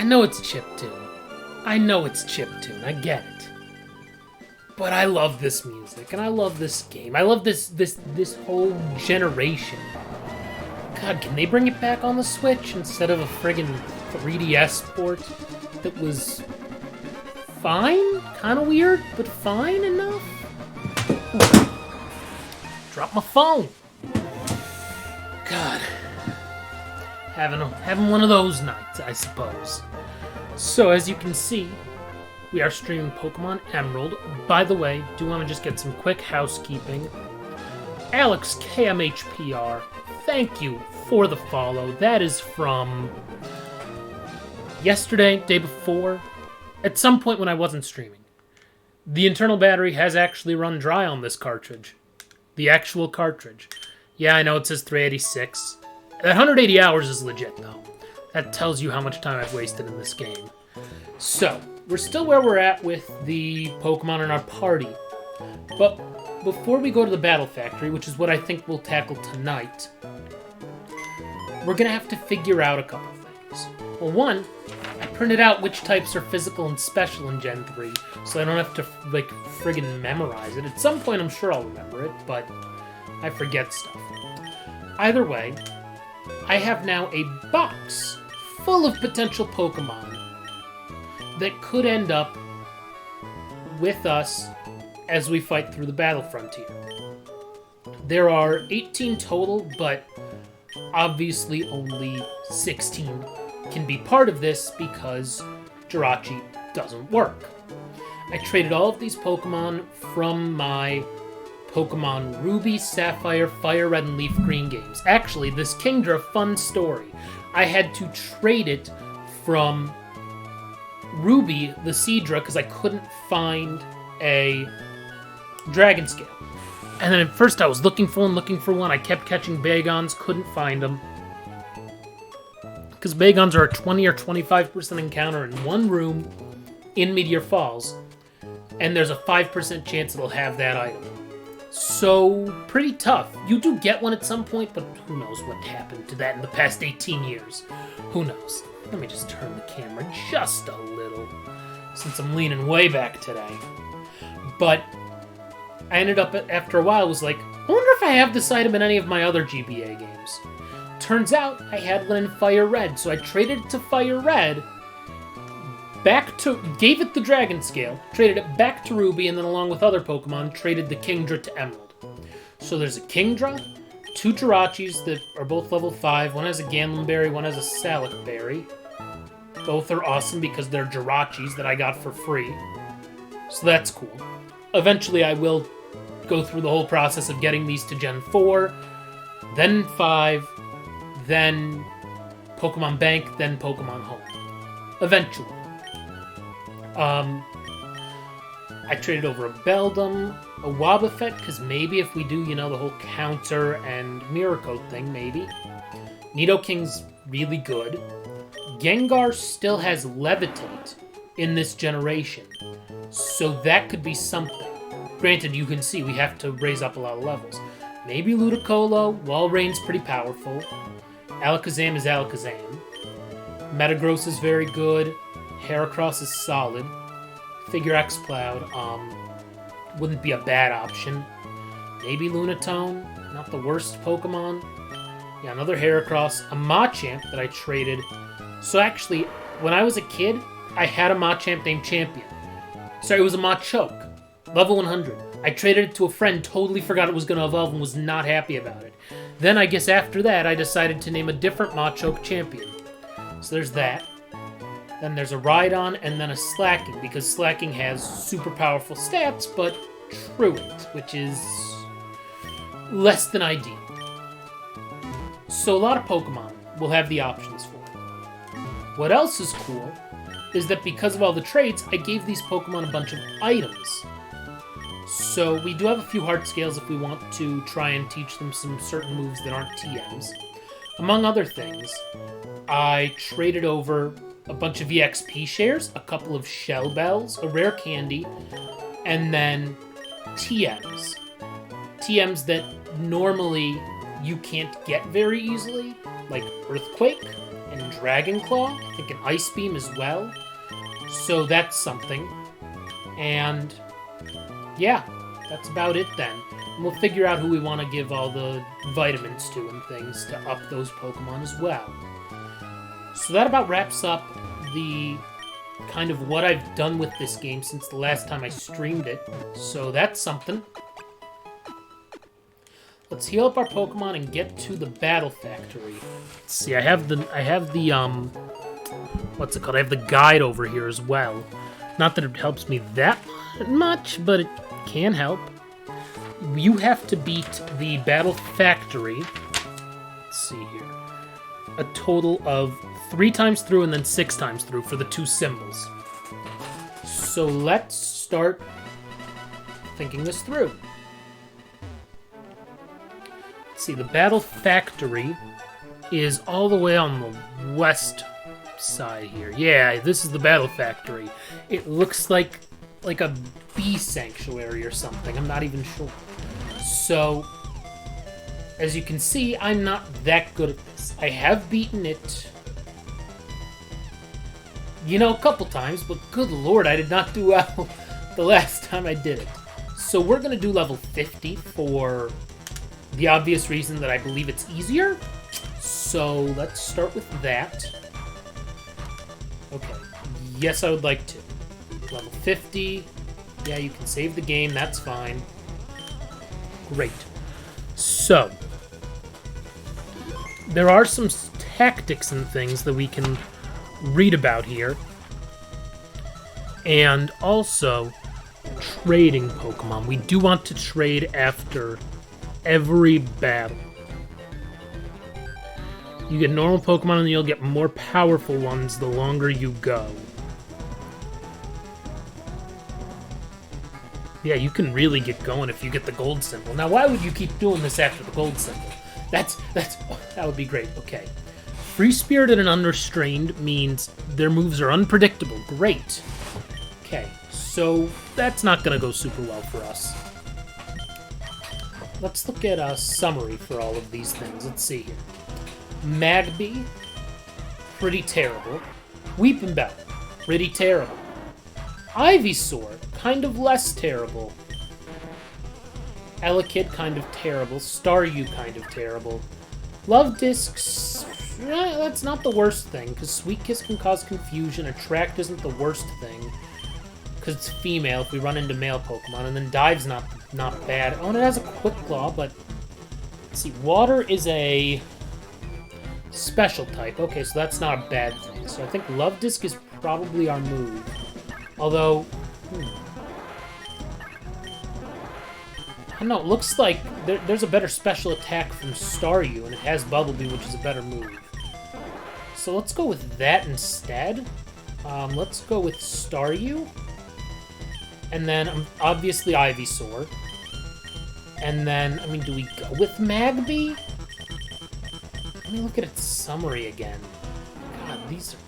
I know it's chiptune. I know it's chiptune. I get it. But I love this music, and I love this game. I love this whole generation. God, can they bring it back on the Switch instead of a friggin' 3DS port that was fine? Kind of weird, but fine enough? Ooh. Drop my phone. God. Having one of those nights, I suppose. So, as you can see, we are streaming Pokemon Emerald. By the way, do want to just get some quick housekeeping. Alex KMHPR, thank you for the follow. That is from yesterday, day before, at some point when I wasn't streaming. The internal battery has actually run dry on this cartridge. The actual cartridge. Yeah, I know it says 386. That 180 hours is legit, though. That tells you how much time I've wasted in this game. So, we're still where we're at with the Pokemon in our party. But before we go to the Battle Factory, which is what I think we'll tackle tonight, we're going to have to figure out a couple things. Well, one, I printed out which types are physical and special in Gen 3, so I don't have to, friggin' memorize it. At some point, I'm sure I'll remember it, but I forget stuff. Either way, I have now a box full of potential Pokemon that could end up with us as we fight through the battle frontier. There are 18 total, but obviously only 16 can be part of this because Jirachi doesn't work. I traded all of these Pokemon from my Pokemon Ruby, Sapphire, Fire Red, and Leaf Green games. Actually, this Kingdra, fun story. I had to trade it from Ruby, the Seadra, because I couldn't find a Dragon Scale. And then at first I was looking for one. I kept catching Bagons, couldn't find them. Because Bagons are a 20 or 25% encounter in one room in Meteor Falls. And there's a 5% chance it'll have that item. So, pretty tough. You do get one at some point, but who knows what happened to that in the past 18 years. Who knows? Let me just turn the camera just a little, since I'm leaning way back today. But I ended up, after a while, was like, I wonder if I have this item in any of my other GBA games. Turns out I had one in Fire Red, so I traded it to Fire Red, gave it the Dragon Scale, traded it back to Ruby, and then along with other Pokemon, traded the Kingdra to Emerald. So there's a Kingdra, 2 Jirachis that are both level 5, one has a Ganlum Berry, one has a Salic Berry. Both are awesome because they're Jirachis that I got for free. So that's cool. Eventually I will go through the whole process of getting these to Gen 4, then 5, then Pokemon Bank, then Pokemon Home. Eventually. I traded over a Beldum, a Wobbuffet, because maybe if we do, the whole counter and Mirror Coat thing, maybe. Nidoking's really good. Gengar still has Levitate in this generation, so that could be something. Granted, you can see we have to raise up a lot of levels. Maybe Ludicolo, Walreign's pretty powerful. Alakazam is Alakazam. Metagross is very good. Heracross is solid. Figure X Cloud wouldn't be a bad option. Maybe Lunatone, not the worst Pokemon. Yeah, another Heracross. A Machamp that I traded. So actually, when I was a kid, I had a Machamp named Champion. Sorry, it was a Machoke. Level 100. I traded it to a friend, totally forgot it was going to evolve, and was not happy about it. Then, I guess after that, I decided to name a different Machoke Champion. So there's that. Then there's a Rhydon, and then a Slacking, because Slacking has super powerful stats, but Truant, which is less than ideal. So a lot of Pokemon will have the options for it. What else is cool is that because of all the traits, I gave these Pokemon a bunch of items. So we do have a few heart scales if we want to try and teach them some certain moves that aren't TMs. Among other things, I traded over a bunch of EXP shares, a couple of Shell Bells, a rare candy, and then TMs. TMs that normally you can't get very easily, like Earthquake, and Dragon Claw. I think an Ice Beam as well. So that's something. And yeah, that's about it then. And we'll figure out who we want to give all the vitamins to and things to up those Pokemon as well. So that about wraps up the kind of what I've done with this game since the last time I streamed it. So that's something. Let's heal up our Pokemon and get to the Battle Factory. Let's see, I have the what's it called? I have the guide over here as well. Not that it helps me that much, but it can help. You have to beat the Battle Factory. Let's see here. A total of 3 times through and then 6 times through for the 2 symbols. So let's start thinking this through. Let's see, the Battle Factory is all the way on the west side here. Yeah, this is the Battle Factory. It looks like a bee sanctuary or something. I'm not even sure. So, as you can see, I'm not that good at this. I have beaten it, a couple times, but good lord, I did not do well the last time I did it. So we're going to do level 50 for the obvious reason that I believe it's easier. So let's start with that. Okay, yes, I would like to. Level 50. Yeah, you can save the game, that's fine. Great. So, there are some tactics and things that we can read about here. And also, trading Pokemon. We do want to trade after every battle. You get normal Pokemon and you'll get more powerful ones the longer you go. Yeah, you can really get going if you get the gold symbol. Now, why would you keep doing this after the gold symbol? That would be great. Okay. Free-spirited and unrestrained means their moves are unpredictable. Great. Okay, so that's not going to go super well for us. Let's look at a summary for all of these things. Let's see here. Magby, pretty terrible. Weeping Bell, pretty terrible. Ivysaur, kind of less terrible. Elekid, kind of terrible. Staryu, kind of terrible. Love Discs, that's not the worst thing, because Sweet Kiss can cause confusion. Attract isn't the worst thing, because it's female if we run into male Pokemon. And then Dive's not bad. Oh, and it has a Quick Claw, but... Let's see, Water is a special type. Okay, so that's not a bad thing. So I think Love Disc is probably our move. Although, I don't know, it looks like there's a better special attack from Staryu, and it has Bubble Beam, which is a better move. So let's go with that instead. Let's go with Staryu. And then, obviously, Ivysaur. And then, I mean, do we go with Magby? Let me look at its summary again. God, these are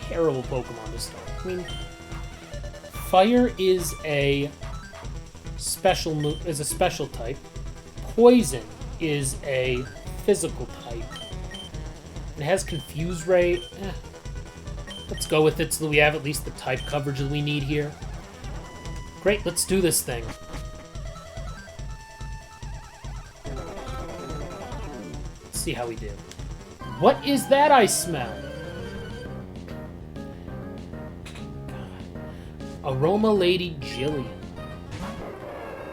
terrible Pokemon to start. I mean... Fire is a special move, is a special type. Poison is a physical type. It has Confuse Ray. Let's go with it so that we have at least the type coverage that we need here. Great, let's do this thing. Let's see how we do. What is that I smell? Aroma Lady Jillian.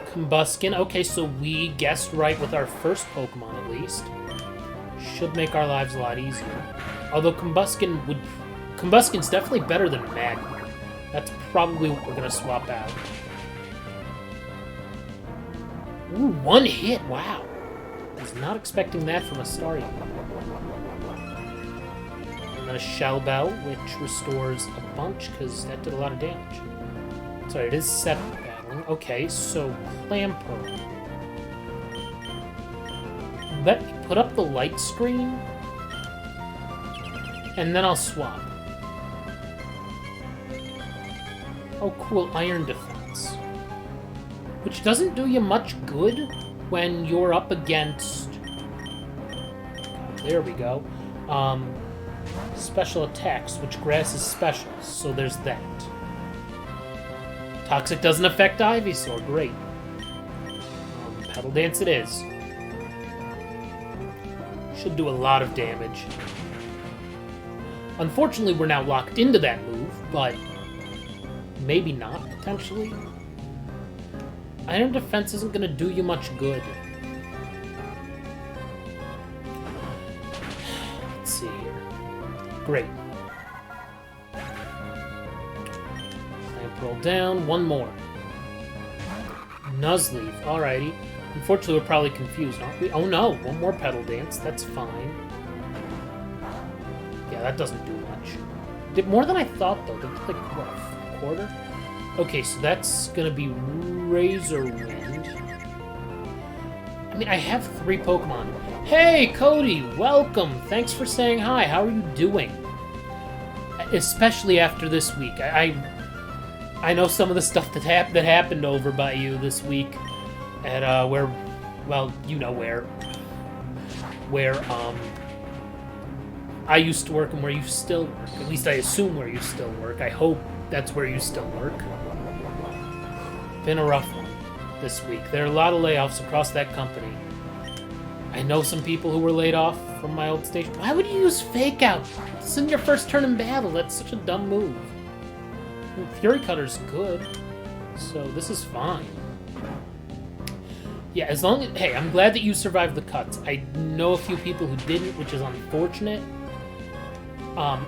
Combuskin. Okay, so we guessed right with our first Pokemon, at least. Should make our lives a lot easier. Although Combuskin's definitely better than Magma. That's probably what we're going to swap out. Ooh, 1 hit. Wow. I was not expecting that from a Staryu. And then a Shell Bell, which restores a bunch, because that did a lot of damage. Sorry, it is 7 battling. Okay, so Clamper. Let me put up the light screen, and then I'll swap. Oh, cool, Iron Defense. Which doesn't do you much good when you're up against... There we go. Special attacks, which grass is special, so there's that. Toxic doesn't affect Ivysaur, great. Petal Dance it is. Should do a lot of damage. Unfortunately, we're now locked into that move, but maybe not, potentially. Iron Defense isn't going to do you much good. Let's see here. Great. Clamp roll down, one more. Nuzleaf, alrighty. Unfortunately, we're probably confused, aren't we? Oh no, one more Petal Dance, that's fine. Yeah, that doesn't do much. Did more than I thought, though. Did like, what, a quarter? Okay, so that's gonna be Razor Wind. I mean, I have 3 Pokemon. Hey, Cody! Welcome! Thanks for saying hi. How are you doing? Especially after this week. I know some of the stuff that happened over by you this week at, where, well, you know where, I used to work and where you still work. At least I assume where you still work. I hope that's where you still work. Been a rough one this week. There are a lot of layoffs across that company. I know some people who were laid off from my old station. Why would you use Fake Out? This isn't your first turn in battle. That's such a dumb move. Fury Cutter's good, so this is fine. Yeah, as long as... Hey, I'm glad that you survived the cuts. I know a few people who didn't, which is unfortunate.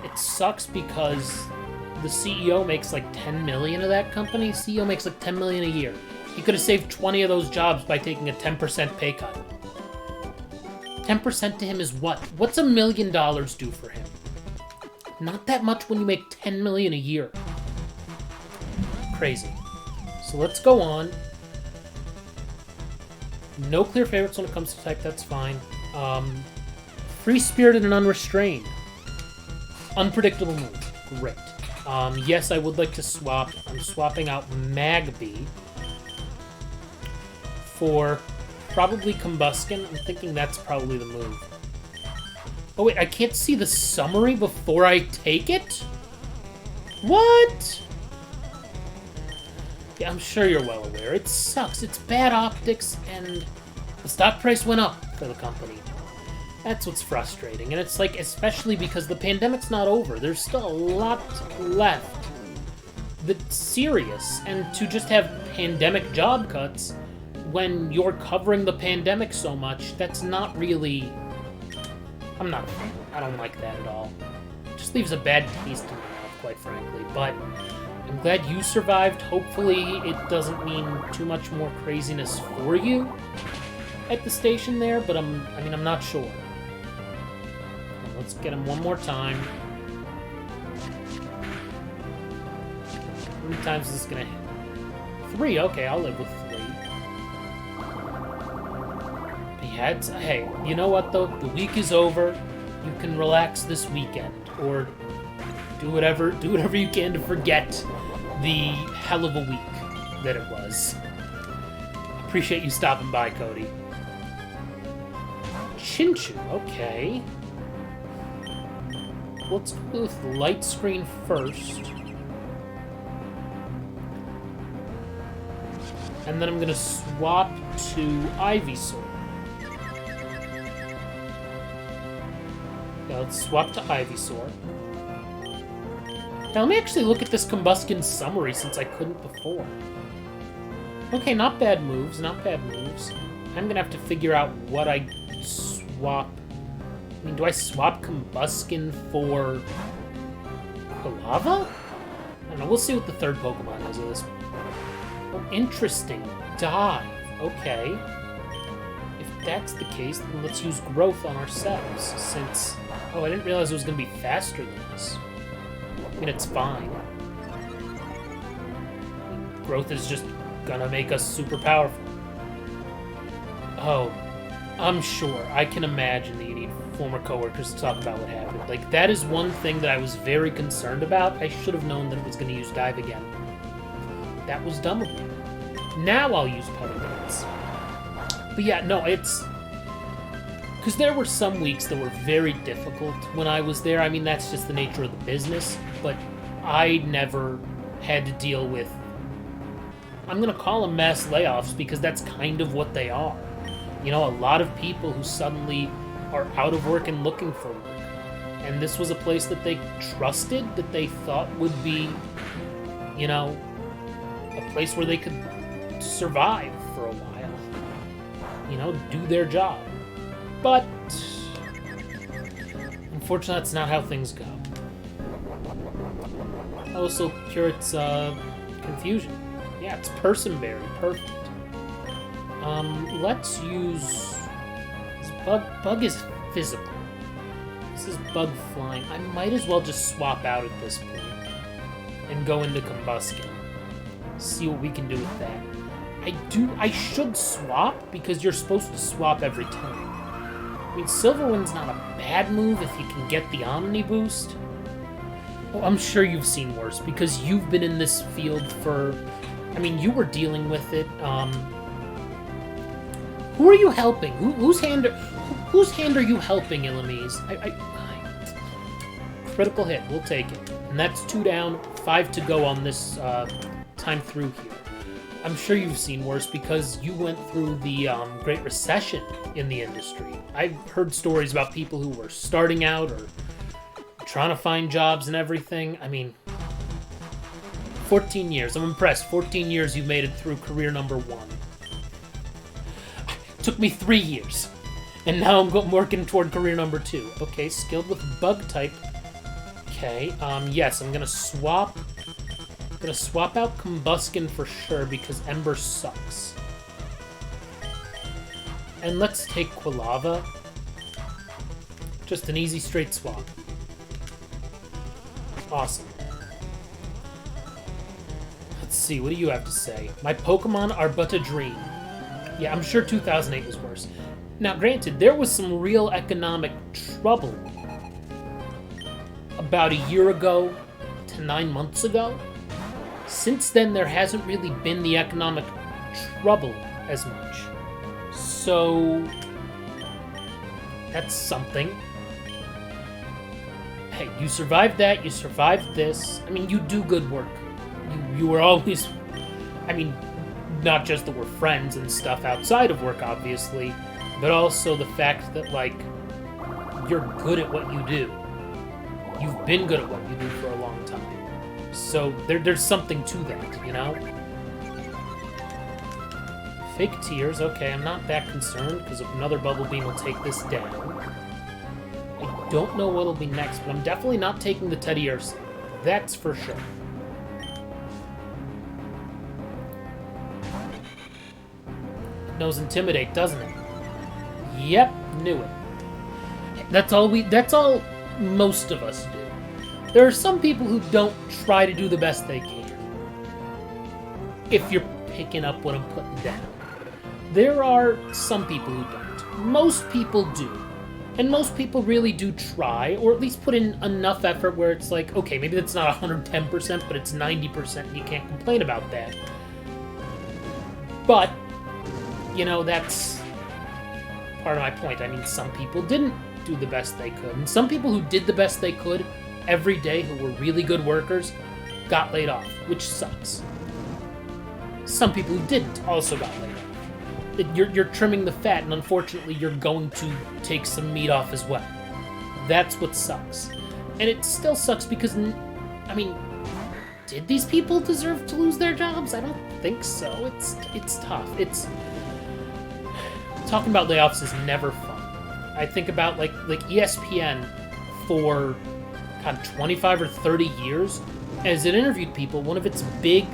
It sucks because the CEO makes like 10 million of that company. CEO makes like 10 million a year. He could have saved 20 of those jobs by taking a 10% pay cut. 10% to him is what? What's $1 million do for him? Not that much when you make 10 million a year. Crazy. So let's go on. No clear favorites when it comes to type, that's fine. Free-spirited and unrestrained. Unpredictable move. Great. Yes, I would like to swap. I'm swapping out Magby for probably Combuskin. I'm thinking that's probably the move. Oh wait, I can't see the summary before I take it? What? Yeah, I'm sure you're well aware. It sucks. It's bad optics, and the stock price went up for the company. That's what's frustrating, and it's like, especially because the pandemic's not over. There's still a lot left that's serious, and to just have pandemic job cuts when you're covering the pandemic so much, that's not really... I don't like that at all. It just leaves a bad taste in my mouth, quite frankly, but I'm glad you survived. Hopefully it doesn't mean too much more craziness for you at the station there, but I'm not sure. Let's get him one more time. How many times is this gonna hit? 3, okay, I'll live with 3. Hey, you know what though? The week is over. You can relax this weekend, or do whatever you can to forget the hell of a week that it was. Appreciate you stopping by, Cody. Chinchu, okay. Let's go with Light Screen first. And then I'm gonna swap to Ivysaur. Yeah, let's swap to Ivysaur. Now let me actually look at this Combuskin summary since I couldn't before. Okay, not bad moves, not bad moves. I'm gonna have to figure out what I swap. I mean, do I swap Combuskin for Lava? I don't know, we'll see what the third Pokemon is of this. Oh, interesting. Dive. Okay. If that's the case, then let's use Growth on ourselves, since... Oh, I didn't realize it was going to be faster than this. I mean, it's fine. Growth is just gonna make us super powerful. Oh, I'm sure. I can imagine that you need former coworkers to talk about what happened. Like, that is one thing that I was very concerned about. I should have known that it was going to use Dive again. That was dumb of me. Now I'll use Petal Dance. But yeah, no, it's... Because there were some weeks that were very difficult when I was there. I mean, that's just the nature of the business. But I never had to deal with, I'm going to call them mass layoffs because that's kind of what they are. You know, a lot of people who suddenly are out of work and looking for work. And this was a place that they trusted, that they thought would be, you know, a place where they could survive for a while. You know, do their job. But unfortunately, that's not how things go. Also, cure its confusion. Yeah, it's personberry. Perfect. Let's use... Bug is physical. This is bug flying. I might as well just swap out at this point and go into Combuskin. See what we can do with that. I should swap because you're supposed to swap every time. I mean, Silverwind's not a bad move if you can get the Omni boost. Oh, I'm sure you've seen worse because you've been in this field for... I mean, you were dealing with it. Who are you helping? Whose hand are you helping, Illumise? Critical hit. We'll take it. And that's 2 down, 5 to go on this time through here. I'm sure you've seen worse because you went through the Great Recession in the industry. I've heard stories about people who were starting out or trying to find jobs and everything. I mean, 14 years. I'm impressed. 14 years you've made it through career number 1. Took me 3 years. And now I'm working toward career number 2. Okay, skilled with bug type. Okay, yes, I'm gonna swap out Combuskin for sure because Ember sucks. And let's take Quilava. Just an easy straight swap. Awesome. Let's see, what do you have to say? My Pokemon are but a dream. Yeah, I'm sure 2008 was worse. Now, granted, there was some real economic trouble about a year ago to 9 months ago. Since then, there hasn't really been the economic trouble as much. So, that's something. Hey, you survived that, you survived this. I mean, you do good work. You were always... I mean, not just that we're friends and stuff outside of work, obviously, but also the fact that, like, you're good at what you do. You've been good at what you do for a long time. So there's something to that, you know? Fake tears, okay, I'm not that concerned, because another Bubble Beam will take this down. I don't know what'll be next, but I'm definitely not taking the Teddy Ursa. That's for sure. It knows Intimidate, doesn't it? Yep, knew it. That's all most of us do. There are some people who don't try to do the best they can. If you're picking up what I'm putting down. There are some people who don't. Most people do. And most people really do try, or at least put in enough effort where it's like, okay, maybe that's not 110%, but it's 90%, and you can't complain about that. But, you know, that's part of my point. I mean, some people didn't do the best they could, and some people who did the best they could every day, who were really good workers, got laid off, which sucks. Some people who didn't also got laid off. You're trimming the fat, and unfortunately you're going to take some meat off as well. That's what sucks. And it still sucks because, I mean, did these people deserve to lose their jobs? I don't think so. It's tough. Talking about layoffs is never fun. I think about like ESPN for 25 or 30 years, as it interviewed people, one of its big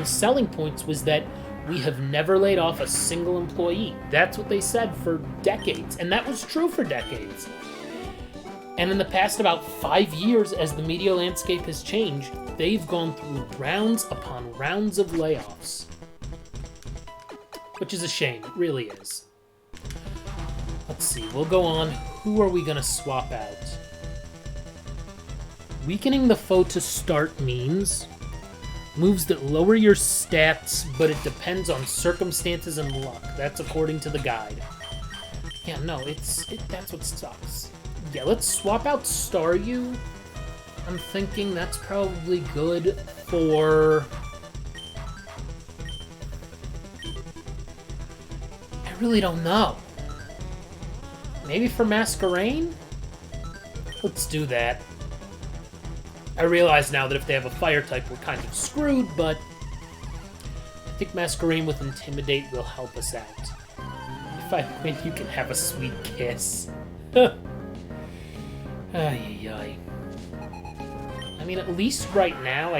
selling points was that we have never laid off a single employee. That's what they said for decades, and that was true for decades. And in the past about 5 years, as the media landscape has changed, they've gone through rounds upon rounds of layoffs. Which is a shame, it really is. Let's see, we'll go on. Who are we going to swap out? Weakening the foe to start means moves that lower your stats, but it depends on circumstances and luck. That's according to the guide. Yeah, no, that's what sucks. Yeah, let's swap out Staryu. I'm thinking that's probably good for... I really don't know. Maybe for Masquerain? Let's do that. I realize now that if they have a fire type, we're kind of screwed, but I think Masquerain with Intimidate will help us out. If I win, you can have a sweet kiss. Ay, ay, ay. I mean, at least right now,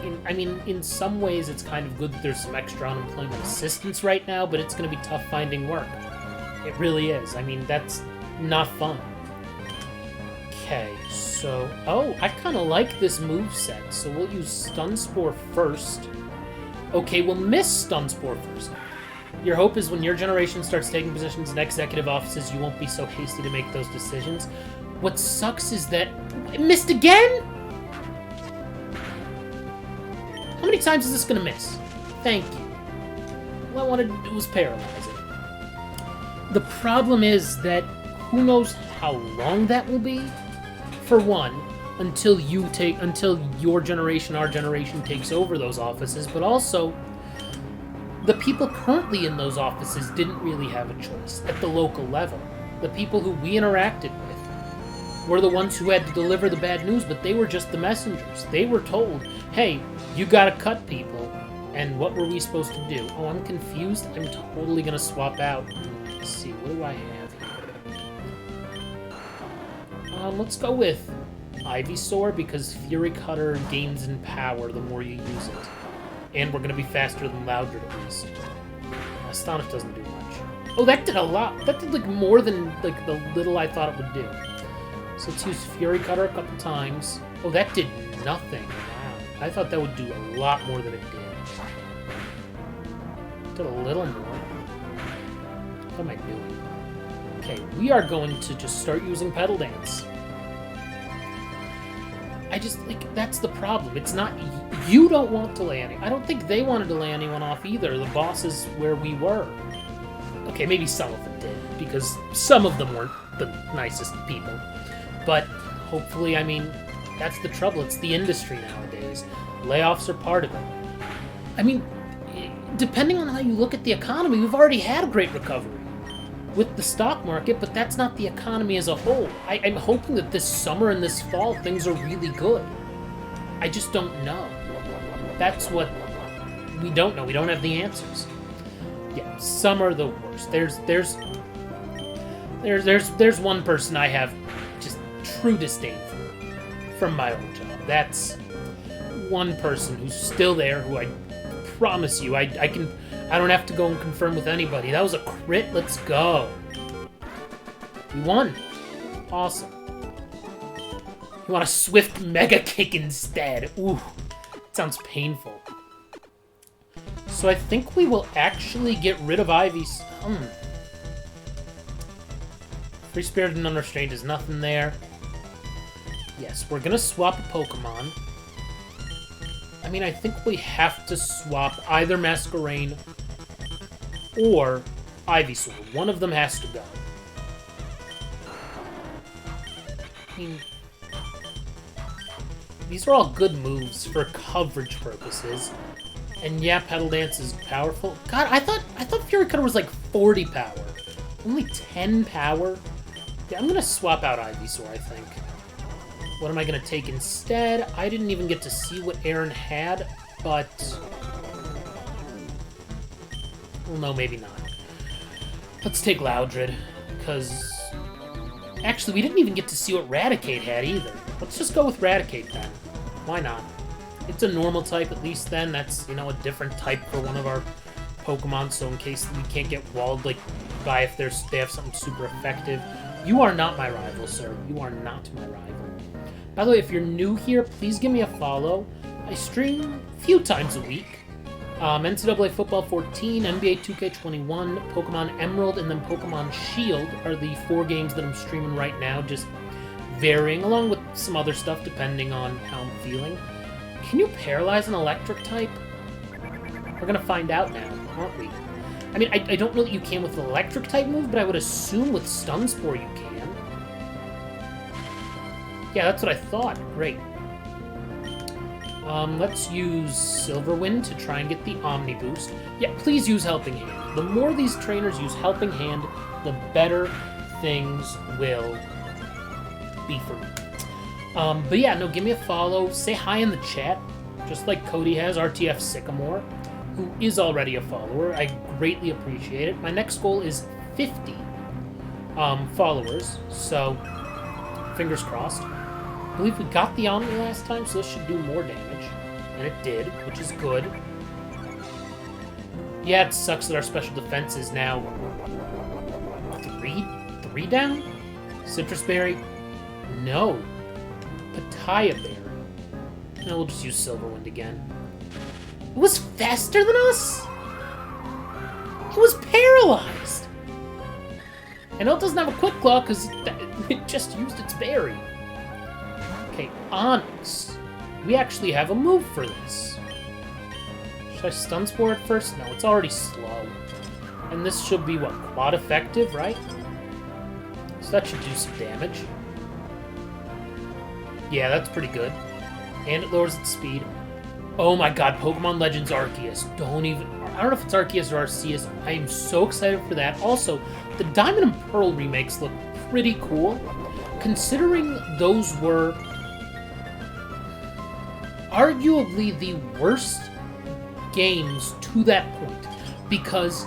in some ways, it's kind of good that there's some extra unemployment assistance right now, but it's going to be tough finding work. It really is. I mean, that's not fun. Okay, so... Oh, I kind of like this moveset, so we'll use Stun Spore first. Okay, we'll miss Stun Spore first. Your hope is when your generation starts taking positions in executive offices, you won't be so hasty to make those decisions. What sucks is that... I missed again?! How many times is this gonna miss? Thank you. All I wanted to do was paralyze it. The problem is that who knows how long that will be? For one, until your generation, our generation, takes over those offices, but also, the people currently in those offices didn't really have a choice at the local level. The people who we interacted with were the ones who had to deliver the bad news, but they were just the messengers. They were told, hey, you gotta cut people. And what were we supposed to do? Oh, I'm confused. I'm totally gonna swap out. Let's see, what do I have here? Let's go with Ivysaur, because Fury Cutter gains in power the more you use it. And we're gonna be faster than Loudred at least. Astonish doesn't do much. Oh, that did a lot. That did, like, more than, like, the little I thought it would do. So let's use Fury Cutter a couple times. Oh, that did nothing. Wow. I thought that would do a lot more than it did. Did a little more. What am I doing? Okay, we are going to just start using Petal Dance. I just, like, that's the problem. It's not... You don't want to lay any... I don't think they wanted to lay anyone off either. The boss is where we were. Okay, maybe some of them did, because some of them weren't the nicest people. But hopefully, I mean, that's the trouble. It's the industry nowadays. Layoffs are part of it. I mean, depending on how you look at the economy, we've already had a great recovery with the stock market, but that's not the economy as a whole. I'm hoping that this summer and this fall, things are really good. I just don't know. That's what we don't know. We don't have the answers. Yeah, some are the worst. There's one person I have just true disdain for from my old job. That's one person who's still there, who I promise you, I don't have to go and confirm with anybody. That was a crit. Let's go. We won. Awesome. You want a swift mega kick instead? Ooh, sounds painful. So I think we will actually get rid of Ivy's. Free Spirit and Unrestrained is nothing there. Yes, we're gonna swap a Pokemon. I mean, I think we have to swap either Masquerain or Ivysaur. One of them has to go. I mean, these are all good moves for coverage purposes. And yeah, Petal Dance is powerful. God, I thought Fury Cutter was like 40 power. Only 10 power? Yeah, I'm gonna swap out Ivysaur, I think. What am I gonna take instead? I didn't even get to see what Aaron had, but... Well, no, maybe not. Let's take Loudred, because... Actually, we didn't even get to see what Raticate had either. Let's just go with Raticate then. Why not? It's a normal type, at least then. That's, you know, a different type for one of our Pokemon, so in case we can't get walled like by if they have something super effective. You are not my rival, sir. You are not my rival. By the way, if you're new here, please give me a follow. I stream a few times a week. NCAA Football 14, NBA 2K21, Pokemon Emerald, and then Pokemon Shield are the 4 games that I'm streaming right now, just varying, along with some other stuff depending on how I'm feeling. Can you paralyze an electric type? We're gonna find out now, aren't we? I mean, I don't know that you can with the electric type move, but I would assume with Stun Spore you can. Yeah, that's what I thought. Great. Let's use Silver Wind to try and get the Omni Boost. Yeah, please use Helping Hand. The more these trainers use Helping Hand, the better things will be for me. But yeah, no, give me a follow. Say hi in the chat, just like Cody has, RTF Sycamore, who is already a follower. I greatly appreciate it. My next goal is 50 followers, so fingers crossed. I believe we got the Omni last time, so this should do more damage. And it did, which is good. Yeah, it sucks that our special defense is now... Three down? Citrus Berry? No. Papaya Berry. No, we'll just use Silver Wind again. It was faster than us? It was paralyzed! I know it doesn't have a Quick Claw because it just used its berry. Okay, Onyx. We actually have a move for this. Should I Stun Spore it first? No, it's already slow. And this should be, what, quad effective, right? So that should do some damage. Yeah, that's pretty good. And it lowers its speed. Oh my god, Pokemon Legends Arceus. Don't even... I don't know if it's Arceus or Arceus. I am so excited for that. Also, the Diamond and Pearl remakes look pretty cool. Considering those were... arguably the worst games to that point, because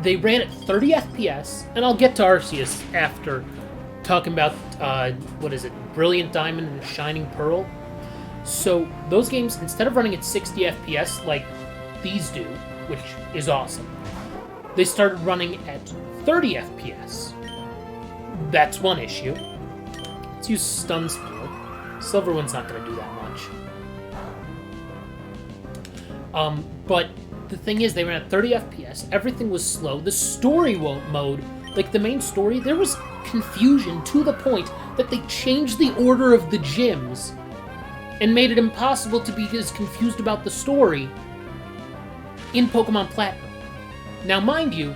they ran at 30 FPS, and I'll get to Arceus after talking about, what is it, Brilliant Diamond and Shining Pearl. So those games, instead of running at 60 FPS like these do, which is awesome, they started running at 30 FPS. That's one issue. Let's use Stun Spore. Silver Wind's not going to do that much. But the thing is, they ran at 30 FPS, everything was slow, the story mode, like the main story, there was confusion to the point that they changed the order of the gyms and made it impossible to be as confused about the story in Pokemon Platinum. Now, mind you,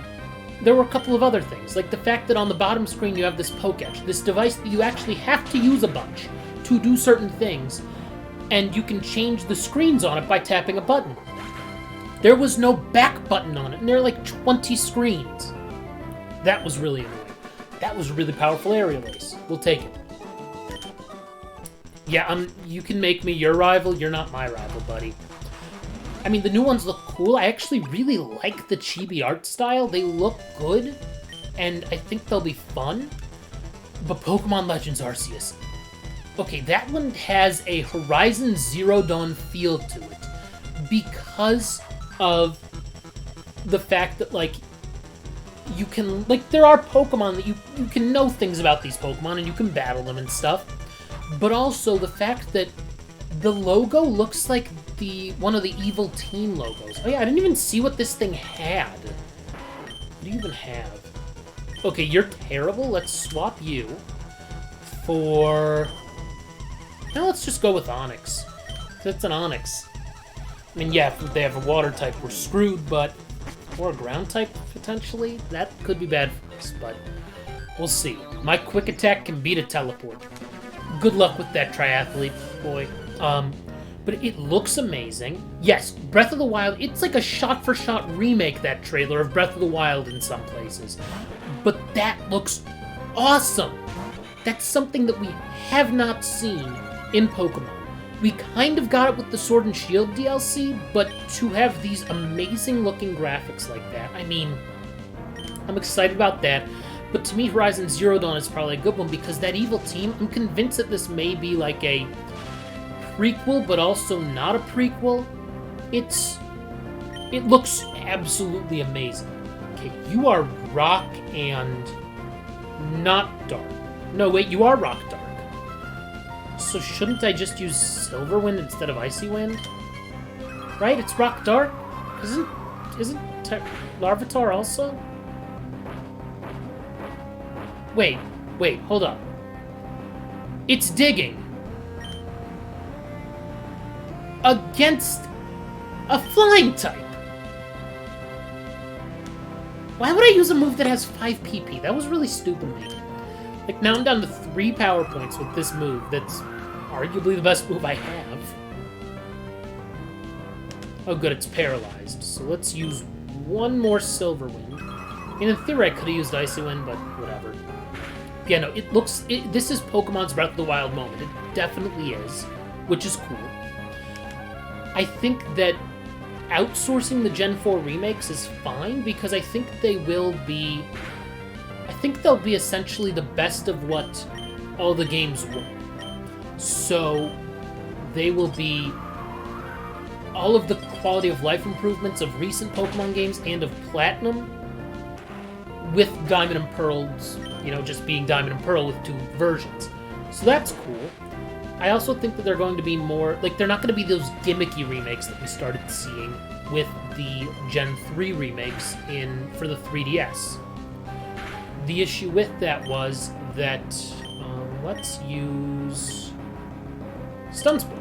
there were a couple of other things, like the fact that on the bottom screen you have this Pokétch, this device that you actually have to use a bunch to do certain things, and you can change the screens on it by tapping a button. There was no back button on it, and there are like 20 screens. That was really annoying. That was a really powerful Aerial Ace. We'll take it. Yeah, you can make me your rival, you're not my rival, buddy. I mean, the new ones look cool. I actually really like the chibi art style. They look good, and I think they'll be fun. But Pokemon Legends Arceus. Okay, that one has a Horizon Zero Dawn feel to it because of the fact that, like, you can, like, there are Pokemon that you can know things about these Pokemon and you can battle them and stuff, but also the fact that the logo looks like one of the Evil Team logos. Oh yeah, I didn't even see what this thing had. What do you even have? Okay, you're terrible. Let's swap you for... Now let's just go with Onyx. It's an Onyx. I mean, yeah, if they have a water type, we're screwed, but... Or a ground type, potentially? That could be bad for us, but... We'll see. My quick attack can beat a teleport. Good luck with that, triathlete boy. But it looks amazing. Yes, Breath of the Wild, it's like a shot-for-shot remake, that trailer, of Breath of the Wild in some places. But that looks awesome! That's something that we have not seen in Pokemon. We kind of got it with the Sword and Shield DLC, but to have these amazing-looking graphics like that, I mean, I'm excited about that. But to me, Horizon Zero Dawn is probably a good one, because that Evil Team, I'm convinced that this may be like a prequel, but also not a prequel. It looks absolutely amazing. Okay, you are rock and not dark. No, wait, you are rock dark. So shouldn't I just use Silver Wind instead of Icy Wind? Right? It's rock dark? Isn't Larvitar also? Wait, hold up. It's digging. Against a flying type. Why would I use a move that has 5 PP? That was really stupid of me. Like, now I'm down to 3 power points with this move that's arguably the best move I have. Oh good, it's paralyzed. So let's use one more Silver Wind. And in theory I could have used Icy Wind, but whatever. Yeah, no, this is Pokemon's Breath of the Wild moment. It definitely is, which is cool. I think that outsourcing the Gen 4 remakes is fine, because I think they will be... I think they'll be essentially the best of what all the games were. So, they will be all of the quality of life improvements of recent Pokemon games and of Platinum, with Diamond and Pearl's, you know, just being Diamond and Pearl with 2 versions. So that's cool. I also think that they're going to be more... Like, they're not going to be those gimmicky remakes that we started seeing with the Gen 3 remakes for the 3DS. The issue with that was that... let's use... Stun Spore.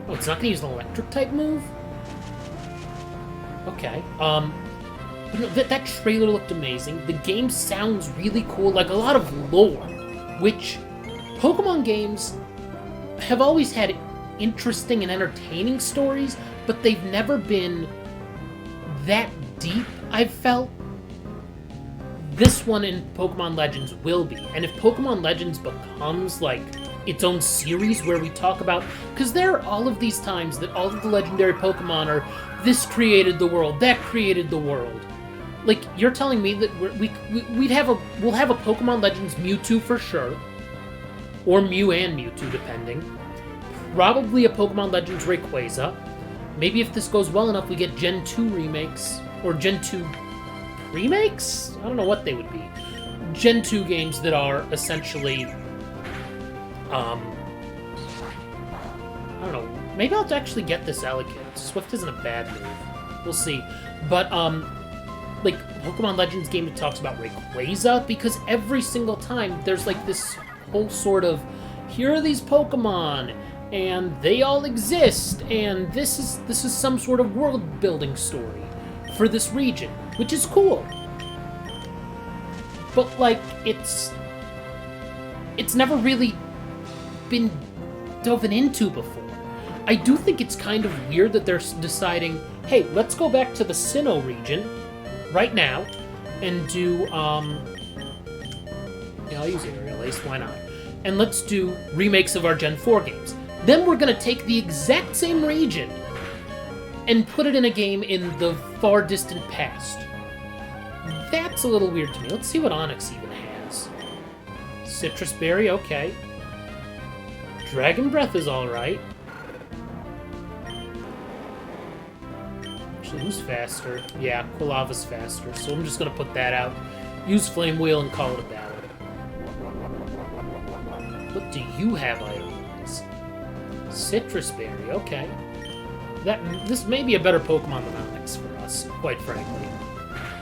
Oh, it's not going to use an electric-type move? Okay. But no, that trailer looked amazing. The game sounds really cool, like a lot of lore, which Pokemon games have always had interesting and entertaining stories, but they've never been that deep, I've felt. This one in Pokemon Legends will be. And if Pokemon Legends becomes, like, its own series where we talk about... Because there are all of these times that all of the legendary Pokemon are, this created the world, that created the world. Like, you're telling me that we'll have a Pokemon Legends Mewtwo for sure. Or Mew and Mewtwo, depending. Probably a Pokemon Legends Rayquaza. Maybe if this goes well enough, we get Gen 2 remakes. Or Gen 2 remakes? I don't know what they would be. Gen 2 games that are essentially... I don't know. Maybe I'll actually get this Elekid. Swift isn't a bad move. We'll see. But, like, Pokemon Legends game that talks about Rayquaza, because every single time there's, like, this whole sort of, here are these Pokemon, and they all exist, and this is some sort of world-building story for this region, which is cool. But, like, it's never really been dove into before. I do think it's kind of weird that they're deciding, hey, let's go back to the Sinnoh region right now and do, yeah, I'll use Aerial Ace, why not? And let's do remakes of our Gen 4 games. Then we're gonna take the exact same region and put it in a game in the far distant past. That's a little weird to me. Let's see what Onyx even has. Citrus Berry, okay. Dragon Breath is alright. Actually, who's faster? Yeah, Quilava's faster, so I'm just gonna put that out. Use Flame Wheel and call it a battle. What do you have item-wise? Citrus Berry, okay. This may be a better Pokemon than Onyx for us, quite frankly.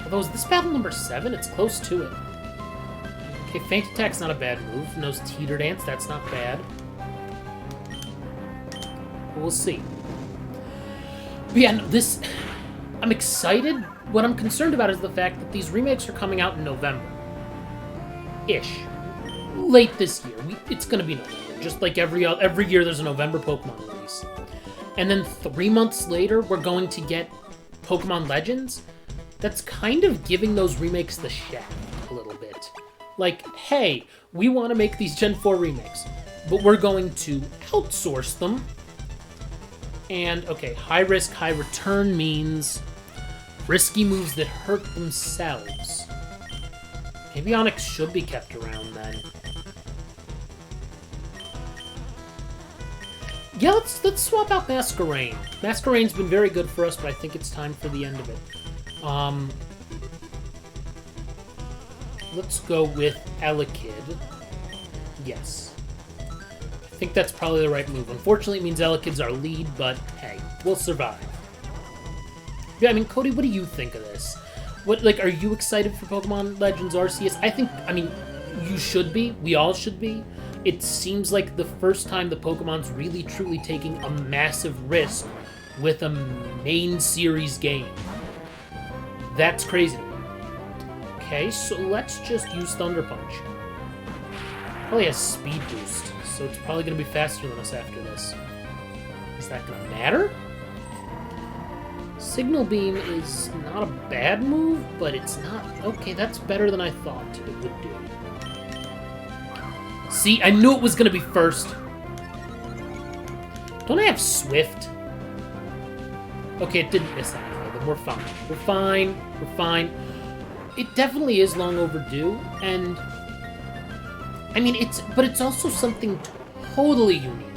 Although, is this battle number 7? It's close to it. Okay, Feint Attack's not a bad move. Knows Teeter Dance, that's not bad. We'll see. But yeah, no, I'm excited. What I'm concerned about is the fact that these remakes are coming out in November-ish. Late this year. It's gonna be November. Just like every year there's a November Pokemon release. And then 3 months later, we're going to get Pokemon Legends. That's kind of giving those remakes the shaft a little bit. Like, hey, we want to make these Gen 4 remakes, but we're going to outsource them. And, okay, high risk, high return means risky moves that hurt themselves. Maybe Onyx should be kept around then. Yeah, let's swap out Masquerain. Masquerain's been very good for us, but I think it's time for the end of it. Let's go with Elekid. Yes. I think that's probably the right move. Unfortunately, it means Elekid's our lead, but hey, we'll survive. Yeah, I mean, Cody, what do you think of this? Are you excited for Pokemon Legends Arceus? I mean, you should be. We all should be. It seems like the first time the Pokemon's really, truly taking a massive risk with a main series game. That's crazy to me. Okay, so let's just use Thunder Punch. Probably has speed boost, so it's probably going to be faster than us after this. Is that going to matter? Signal Beam is not a bad move, but it's not... Okay, that's better than I thought it would do. See, I knew it was going to be first. Don't I have Swift? Okay, it didn't miss anything, then we're fine. We're fine. We're fine. It definitely is long overdue, and... I mean, it's also something totally unique.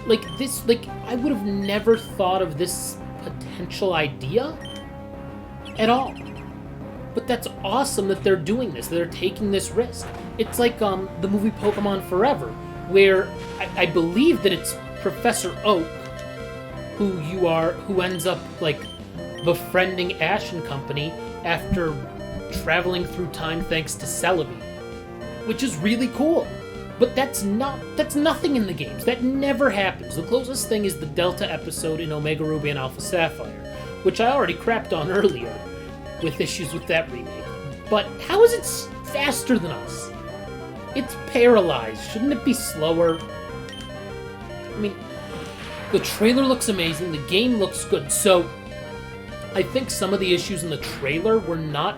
Like, this, like, I would have never thought of this potential idea at all. But that's awesome that they're doing this. They're taking this risk. It's like the movie Pokémon Forever, where I believe that it's Professor Oak who ends up like befriending Ash and company after traveling through time thanks to Celebi, which is really cool. But that's nothing in the games. That never happens. The closest thing is the Delta episode in Omega Ruby and Alpha Sapphire, which I already crapped on earlier with issues with that remake. But how is it faster than us? It's paralyzed. Shouldn't it be slower? I mean, the trailer looks amazing. The game looks good. So I think some of the issues in the trailer were not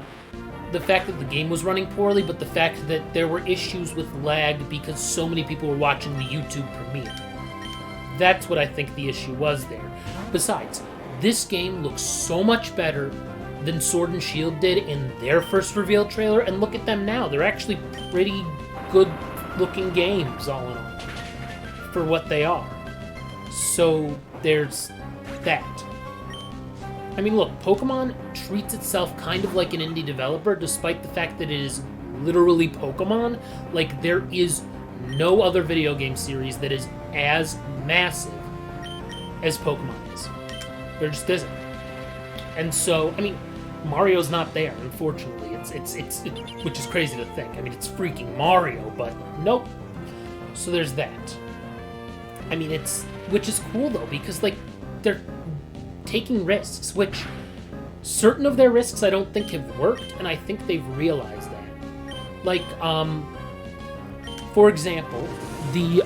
the fact that the game was running poorly, but the fact that there were issues with lag because so many people were watching the YouTube premiere. That's what I think the issue was there. Besides, this game looks so much better than Sword and Shield did in their first reveal trailer, and look at them now. They're actually pretty good-looking games, all in all, for what they are. So, there's that. I mean, look, Pokemon treats itself kind of like an indie developer, despite the fact that it is literally Pokemon. Like, there is no other video game series that is as massive as Pokemon is. There just isn't. And so, I mean, Mario's not there, unfortunately. It's which is crazy to think. I mean, it's freaking Mario, but nope. So there's that. I mean, which is cool though, because like they're taking risks, which certain of their risks I don't think have worked, and I think they've realized that. Like, for example, the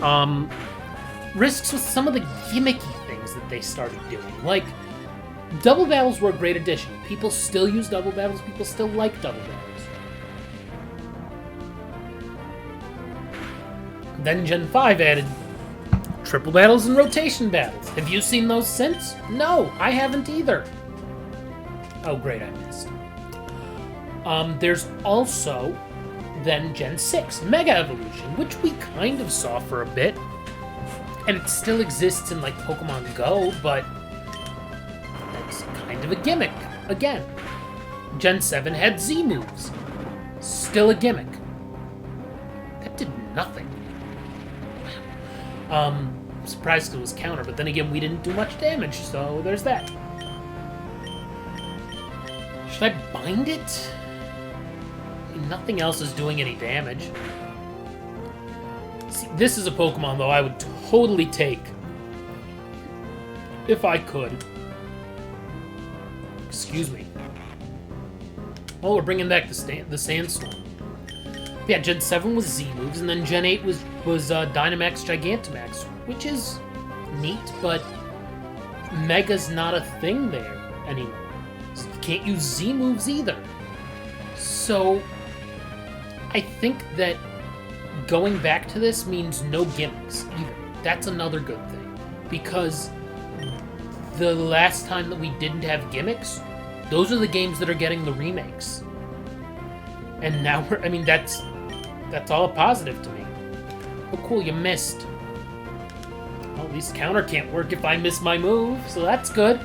risks with some of the gimmicky things that they started doing, like. Double battles were a great addition. People still use double battles. People still like double battles. Then Gen 5 added triple battles and rotation battles. Have you seen those since? No, I haven't either. Oh, great, I missed. There's also then Gen 6, Mega Evolution, which we kind of saw for a bit. And it still exists in, like, Pokemon Go, but kind of a gimmick, again. Gen 7 had Z moves. Still a gimmick. That did nothing. Surprised it was counter, but then again, we didn't do much damage, so there's that. Should I bind it? I mean, nothing else is doing any damage. See, this is a Pokemon, though, I would totally take if I could. Excuse me. Oh, we're bringing back the Sandstorm. Yeah, Gen 7 was Z moves, and then Gen 8 was Dynamax Gigantamax, which is neat, but Mega's not a thing there anymore. So you can't use Z moves either. So I think that going back to this means no gimmicks either. That's another good thing, because the last time that we didn't have gimmicks, those are the games that are getting the remakes. And now I mean, that's all a positive to me. Oh, cool, you missed. Well, at least counter can't work if I miss my move, so that's good.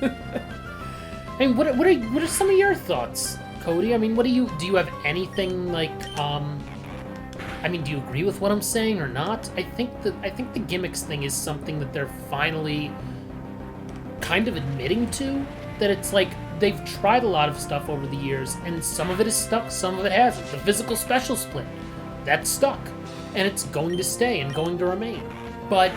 I mean, what are some of your thoughts, Cody? I mean, do you have anything like, I mean, do you agree with what I'm saying or not? I think the gimmicks thing is something that they're finally kind of admitting to, that it's like they've tried a lot of stuff over the years, and some of it is stuck, some of it hasn't. The physical special split, that's stuck, and it's going to stay and going to remain. But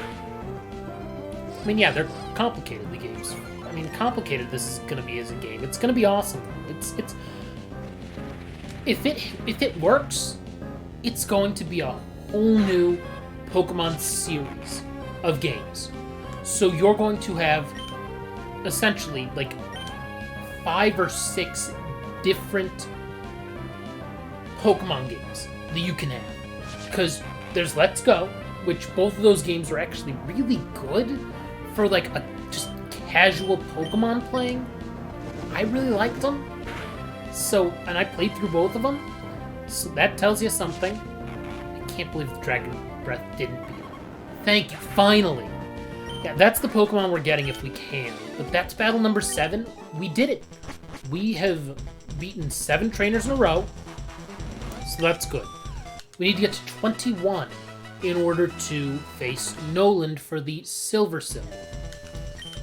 I mean, yeah, they're complicated, the games. I mean, complicated this is gonna be as a game. It's gonna be awesome. If it works, it's going to be a whole new Pokemon series of games. So you're going to have essentially like 5 or 6 different Pokemon games that you can have. Because there's Let's Go, which both of those games are actually really good for like a just casual Pokemon playing. I really liked them. So, and I played through both of them. So that tells you something. I can't believe the Dragon Breath didn't beat it. Thank you, finally. Yeah, that's the Pokemon we're getting if we can. But that's battle number 7. We did it. We have beaten 7 trainers in a row. So that's good. We need to get to 21 in order to face Noland for the Silver Symbol.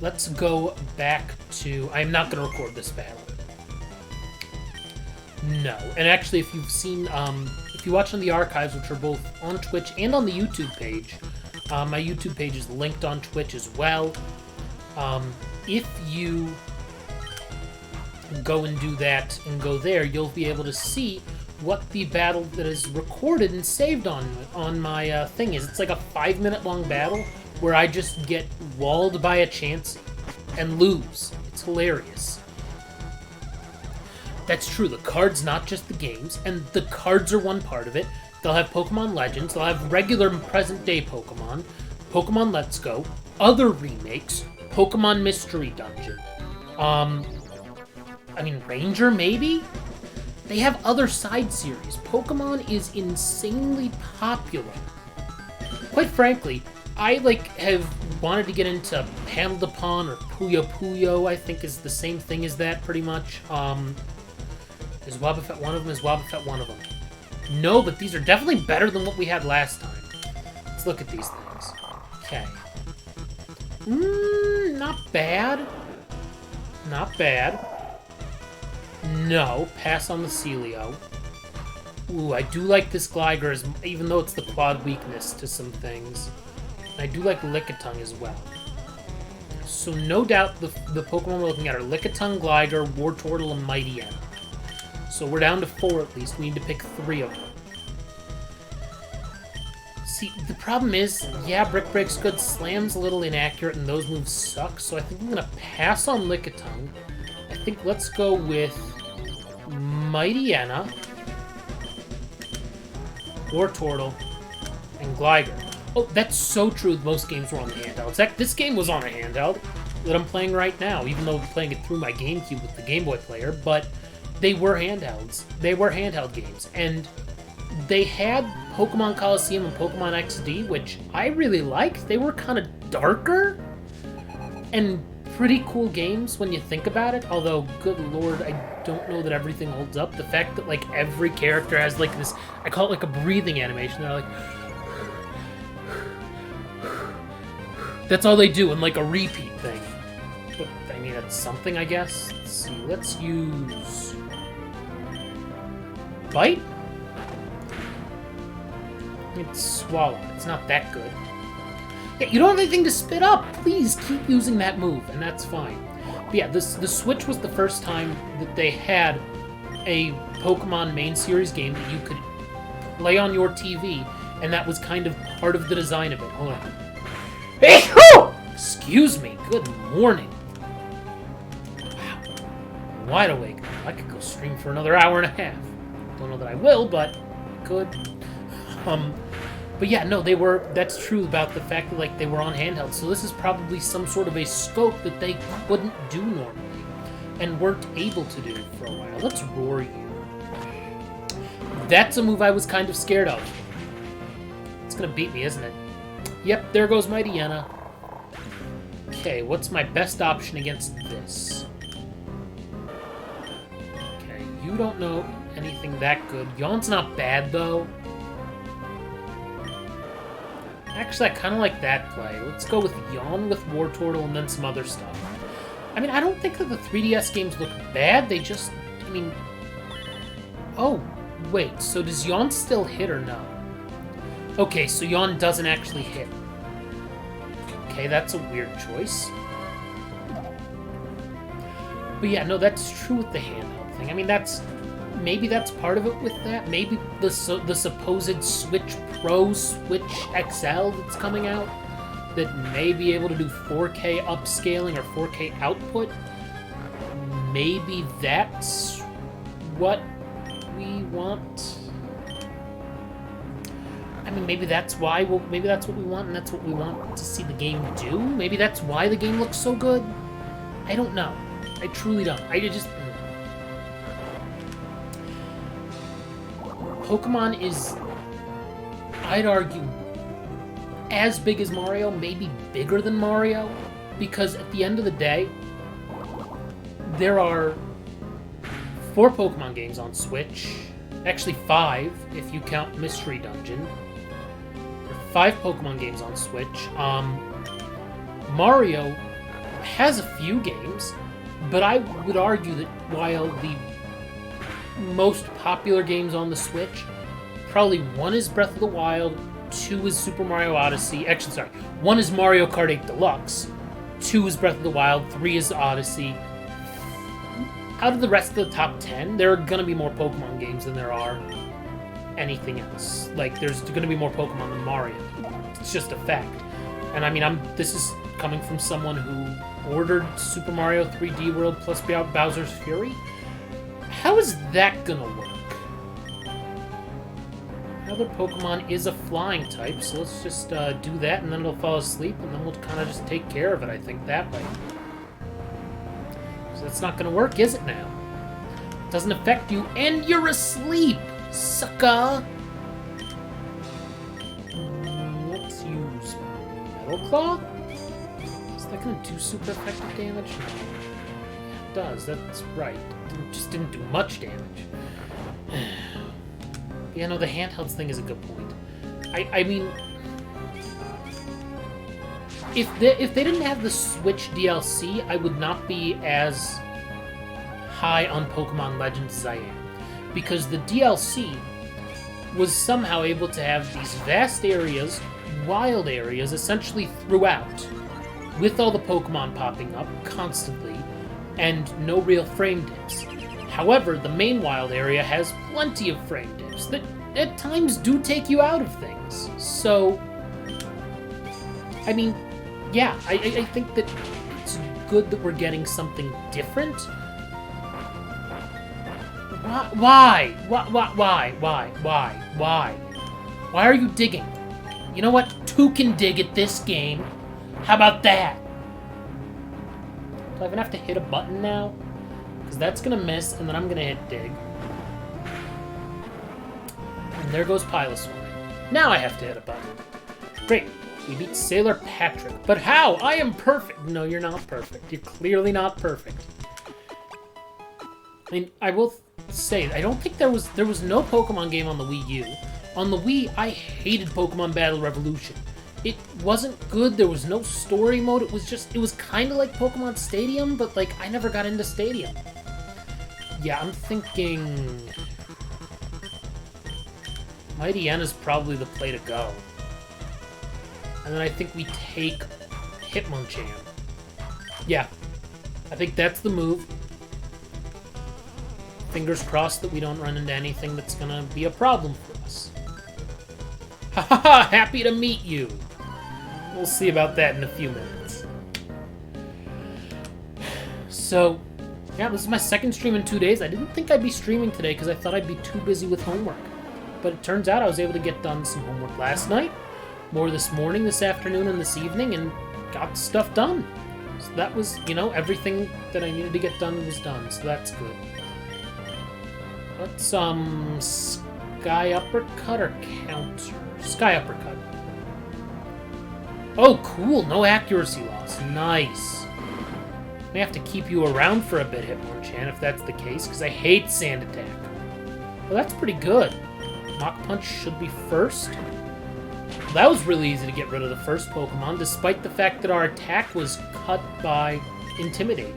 Let's go back to... I'm not going to record this battle. No. And actually, if you've seen... if you watch on the archives, which are both on Twitch and on the YouTube page, my YouTube page is linked on Twitch as well. If you go and do that and go there, you'll be able to see what the battle that is recorded and saved on my thing is. It's like a 5-minute long battle where I just get walled by a chance and lose. It's hilarious. That's true, the cards, not just the games, and the cards are one part of it. They'll have Pokemon Legends, they'll have regular present-day Pokemon, Pokemon Let's Go, other remakes, Pokemon Mystery Dungeon. I mean, Ranger, maybe? They have other side series. Pokemon is insanely popular. Quite frankly, I, have wanted to get into Panel Depon or Puyo Puyo, I think is the same thing as that, pretty much. Is Wobbuffet one of them? Is Wobbuffet one of them? No, but these are definitely better than what we had last time. Let's look at these things. Okay. Not bad. Not bad. No, pass on the Celio. Ooh, I do like this Gligar, even though it's the quad weakness to some things. I do like Lickitung as well. So no doubt the Pokemon we're looking at are Lickitung, Gligar, Wartortle, and Mightyena. So we're down to 4 at least. We need to pick 3 of them. See, the problem is, yeah, Brick Break's good. Slam's a little inaccurate, and those moves suck. So I think I'm going to pass on Lickitung. I think let's go with Mightyena, Wartortle, and Gligar. Oh, that's so true. Most games were on the handhelds. Heck, this game was on a handheld that I'm playing right now, even though I'm playing it through my GameCube with the Game Boy player, but they were handhelds. They were handheld games, and they had Pokemon Coliseum and Pokemon XD, which I really liked. They were kind of darker and pretty cool games when you think about it, although, good lord, I don't know that everything holds up. The fact that, every character has, this, I call it, a breathing animation. They're like... That's all they do in, a repeat thing. But, I mean, that's something, I guess. Let's see, let's use... Bite? It's Swallow. It's not that good. Yeah, you don't have anything to spit up! Please keep using that move, and that's fine. But yeah, the Switch was the first time that they had a Pokemon main series game that you could play on your TV, and that was kind of part of the design of it. Hold on. Excuse me, good morning. Wow. I'm wide awake. I could go stream for another hour and a half. Don't know that I will, but I could. But yeah, no, that's true about the fact that, they were on handheld. So this is probably some sort of a scope that they couldn't do normally and weren't able to do for a while. Let's roar you. That's a move I was kind of scared of. It's gonna beat me, isn't it? Yep, there goes Mightyena. Okay, what's my best option against this? Okay, you don't know anything that good. Yawn's not bad, though. Actually, I kind of like that play. Let's go with Yawn with Wartortle and then some other stuff. I mean, I don't think that the 3DS games look bad. They just, I mean... Oh, wait. So does Yawn still hit or no? Okay, so Yawn doesn't actually hit. Okay, that's a weird choice. But yeah, no, that's true with the handheld thing. I mean, maybe that's part of it with that. Maybe the supposed Switch Pro, Switch XL that's coming out that may be able to do 4K upscaling or 4K output. Maybe that's what we want. I mean, maybe that's why. Maybe that's what we want, and that's what we want to see the game do. Maybe that's why the game looks so good. I don't know. I truly don't. Pokemon is, I'd argue, as big as Mario, maybe bigger than Mario, because at the end of the day, there are 4 Pokemon games on Switch. Actually 5, if you count Mystery Dungeon. There are 5 Pokemon games on Switch. Mario has a few games, but I would argue that while the most popular games on the Switch, probably 1 is Breath of the Wild, 2 is Super Mario Odyssey. Actually, sorry. 1 is Mario Kart 8 Deluxe. 2 is Breath of the Wild. 3 is Odyssey. Out of the rest of the top 10, there are going to be more Pokemon games than there are anything else. Like, there's going to be more Pokemon than Mario. It's just a fact. And I mean, this is coming from someone who ordered Super Mario 3D World plus Bowser's Fury. How is that going to work? Another Pokemon is a flying type, so let's just do that, and then it'll fall asleep, and then we'll kind of just take care of it, I think, that way. So that's not going to work, is it now? It doesn't affect you, and you're asleep, sucker! Let's use Metal Claw? Is that going to do super effective damage? No. It does, that's right. It just didn't do much damage. Yeah, no, the handhelds thing is a good point. I mean, if they didn't have the Switch DLC, I would not be as high on Pokemon Legends as I am. Because the DLC was somehow able to have these vast areas, wild areas, essentially throughout, with all the Pokemon popping up constantly, and no real frame dips. However, the main wild area has plenty of frame dips that at times do take you out of things. So, I mean, yeah, I think that it's good that we're getting something different. Why? Why are you digging? You know what? 2 can dig at this game. How about that? Do I even have to hit a button now? Because that's going to miss, and then I'm going to hit dig. And there goes Piloswine. Now I have to hit a button. Great. We beat Sailor Patrick. But how? I am perfect. No, you're not perfect. You're clearly not perfect. I mean, I will say, I don't think there was no Pokemon game on the Wii U. On the Wii, I hated Pokemon Battle Revolution. It wasn't good. There was no story mode. It was kind of like Pokemon Stadium, but, like, I never got into Stadium. Yeah, I'm thinking Mighty N is probably the play to go. And then I think we take Hitmonchan. Yeah, I think that's the move. Fingers crossed that we don't run into anything that's gonna be a problem for us. Ha ha ha! Happy to meet you! We'll see about that in a few minutes. So, yeah, this is my second stream in 2 days. I didn't think I'd be streaming today because I thought I'd be too busy with homework. But it turns out I was able to get done some homework last night, more this morning, this afternoon, and this evening, and got stuff done. So that was, you know, everything that I needed to get done was done, so that's good. Let's, Sky Uppercut or Counter? Sky Uppercut. Oh, cool! No accuracy loss. Nice. May have to keep you around for a bit, Hitmonchan, if that's the case, because I hate Sand Attack. Well, that's pretty good. Mach Punch should be first. That was really easy to get rid of the first Pokemon, despite the fact that our attack was cut by Intimidate.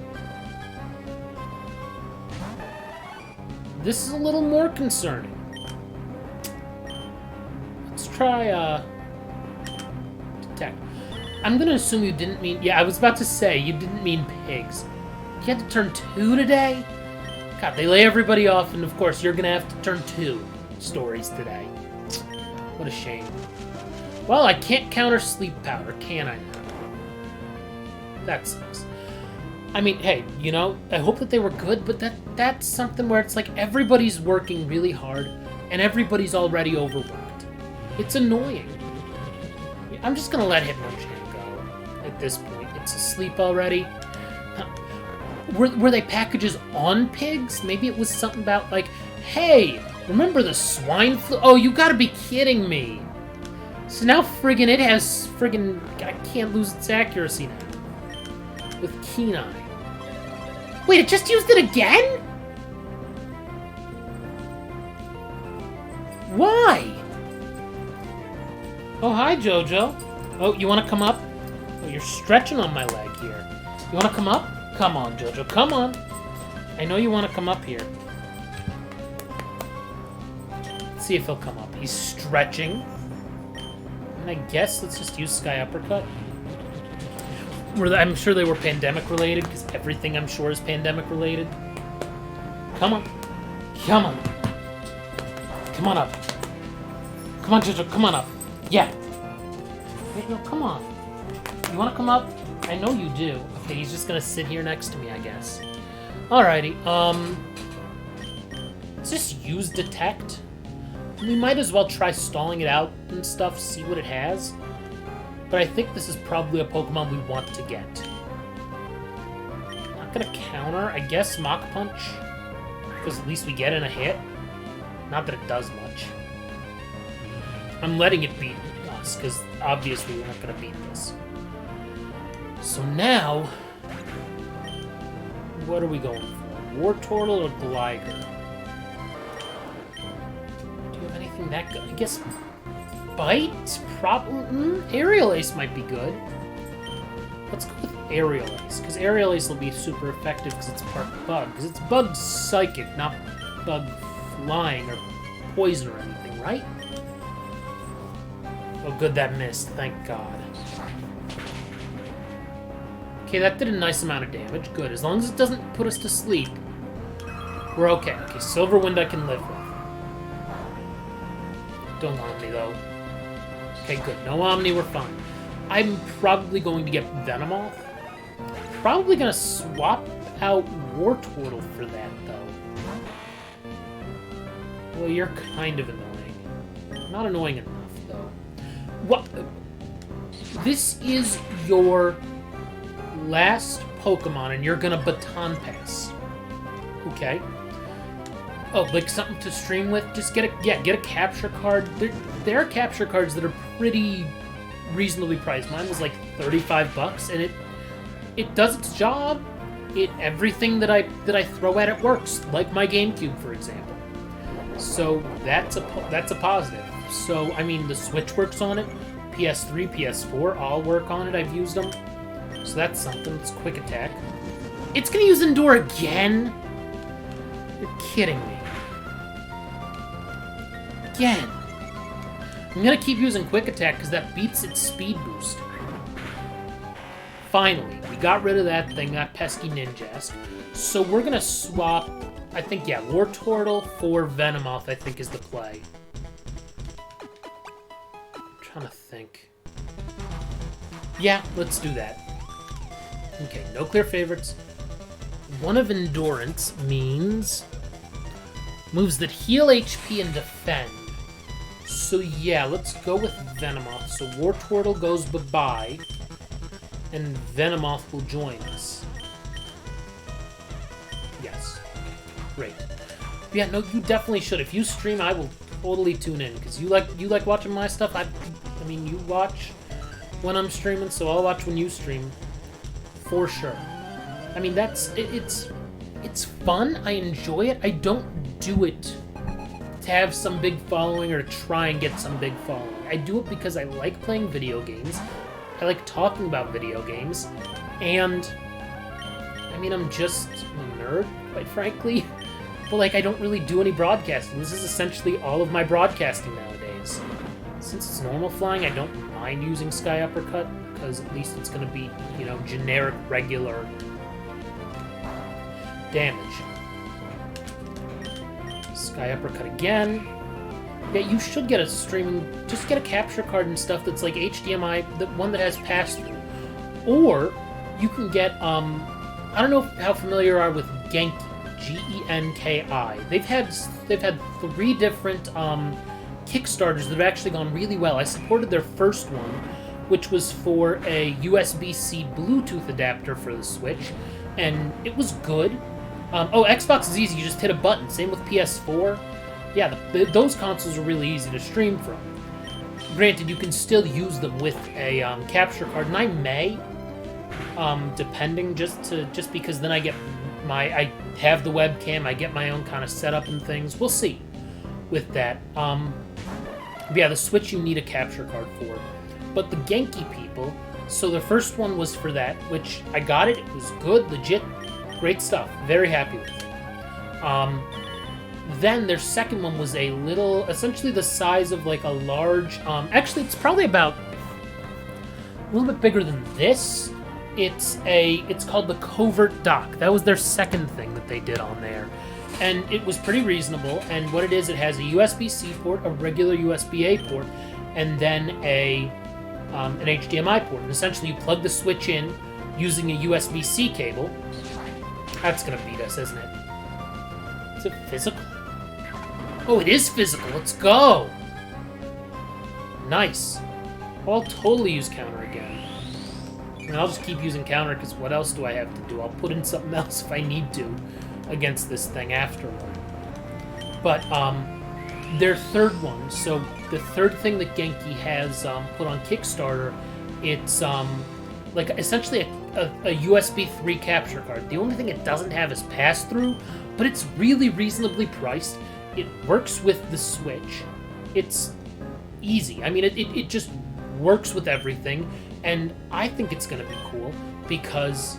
This is a little more concerning. Let's try, Detect. I'm gonna assume you didn't mean... Yeah, I was about to say, you didn't mean pigs. You had to turn 2 today? God, they lay everybody off, and of course, you're gonna have to turn 2 stories today. What a shame. Well, I can't counter sleep powder, can I now? That sucks. I mean, hey, you know, I hope that they were good, but that's something where it's like everybody's working really hard, and everybody's already overworked. It's annoying. I'm just gonna let Hitmonchan go at this point. It's asleep already. Were they packages on pigs? Maybe it was something about, like, hey, remember the swine flu? Oh, you gotta be kidding me. So now friggin' it has friggin'... I can't lose its accuracy now. With Keen Eye. Wait, it just used it again? Why? Oh, hi, Jojo. Oh, you wanna come up? Oh, you're stretching on my leg here. You wanna come up? Come on, Jojo, come on. I know you want to come up here. Let's see if he'll come up. He's stretching. And I guess let's just use Sky Uppercut. I'm sure they were pandemic related, because everything I'm sure is pandemic related. Come on. Come on. Come on up. Come on, Jojo, come on up. Yeah. Wait, no, come on. You want to come up? I know you do. Okay, he's just gonna sit here next to me, I guess. Alrighty, let's just use Detect. We might as well try stalling it out and stuff, see what it has. But I think this is probably a Pokemon we want to get. Not gonna counter, I guess Mach Punch. Because at least we get in a hit. Not that it does much. I'm letting it beat us, because obviously we're not gonna beat this. So now, what are we going for? Wartortle or Gligar? Do you have anything that good? I guess Bite? Probably. Aerial Ace might be good. Let's go with Aerial Ace, because Aerial Ace will be super effective because it's part Bug. Because it's Bug Psychic, not Bug Flying or Poison or anything, right? Oh, good, that missed. Thank God. Okay, that did a nice amount of damage. Good. As long as it doesn't put us to sleep, we're okay. Okay, Silver Wind I can live with. Don't Omni, though. Okay, good. No Omni, we're fine. I'm probably going to get Venomoth. Probably going to swap out Wartortle for that, though. Well, you're kind of annoying. Not annoying enough, though. What? This is your last Pokemon, and you're gonna Baton Pass. Okay. Oh, like something to stream with? Just get a capture card. There are capture cards that are pretty reasonably priced. Mine was like $35, and it does its job. Everything that I throw at it works, like my GameCube, for example. So that's a positive. So I mean, the Switch works on it. PS3, PS4 all work on it. I've used them. So that's something. It's Quick Attack. It's gonna use Endure again? You're kidding me. Again. I'm gonna keep using Quick Attack because that beats its speed boost. Finally, we got rid of that thing, that pesky Ninjask. So we're gonna swap, I think, yeah, Wartortle for Venomoth, I think, is the play. I'm trying to think. Yeah, let's do that. Okay, no clear favorites. One of Endurance means moves that heal HP and defend. So yeah, let's go with Venomoth. So Wartortle goes bye-bye, and Venomoth will join us. Yes. Great. Yeah, no, you definitely should. If you stream, I will totally tune in, because you like watching my stuff. I mean, you watch when I'm streaming, so I'll watch when you stream. For sure. I mean, it's fun. I enjoy it. I don't do it to have some big following or to try and get some big following. I do it because I like playing video games. I like talking about video games. And, I mean, I'm just a nerd, quite frankly. But, like, I don't really do any broadcasting. This is essentially all of my broadcasting nowadays. Since it's normal flying, I don't mind using Sky Uppercut, because at least it's going to be, you know, generic, regular damage. Sky Uppercut again. Yeah, you should get a streaming... Just get a capture card and stuff that's like HDMI, the one that has pass-through. Or, you can get, I don't know how familiar you are with Genki. Genki. They've had 3 different Kickstarters that have actually gone really well. I supported their first one, which was for a USB-C Bluetooth adapter for the Switch, and it was good. Xbox is easy. You just hit a button. Same with PS4. Yeah, those consoles are really easy to stream from. Granted, you can still use them with a capture card, and I may, depending, just because then I get I have the webcam, I get my own kind of setup and things. We'll see with that. Yeah, the Switch you need a capture card for. But the Genki people, so the first one was for that, which I got it. It was good, legit, great stuff. Very happy with it. Then their second one was a little, essentially the size of like a large, actually it's probably about a little bit bigger than this. It's called the Covert Dock. That was their second thing that they did on there. And it was pretty reasonable, and what it is, it has a USB-C port, a regular USB-A port, and then an HDMI port. And essentially you plug the Switch in using a USB-C cable. That's gonna beat us, isn't it? Is it physical? Oh, it is physical. Let's go! Nice. I'll totally use counter again. And I'll just keep using counter, because what else do I have to do? I'll put in something else if I need to against this thing afterward. But, their third one, so the third thing that Genki has put on Kickstarter, it's like essentially a USB 3 capture card. The only thing it doesn't have is pass-through, but it's really reasonably priced. It works with the Switch. It's easy. I mean, it just works with everything, and I think it's going to be cool, because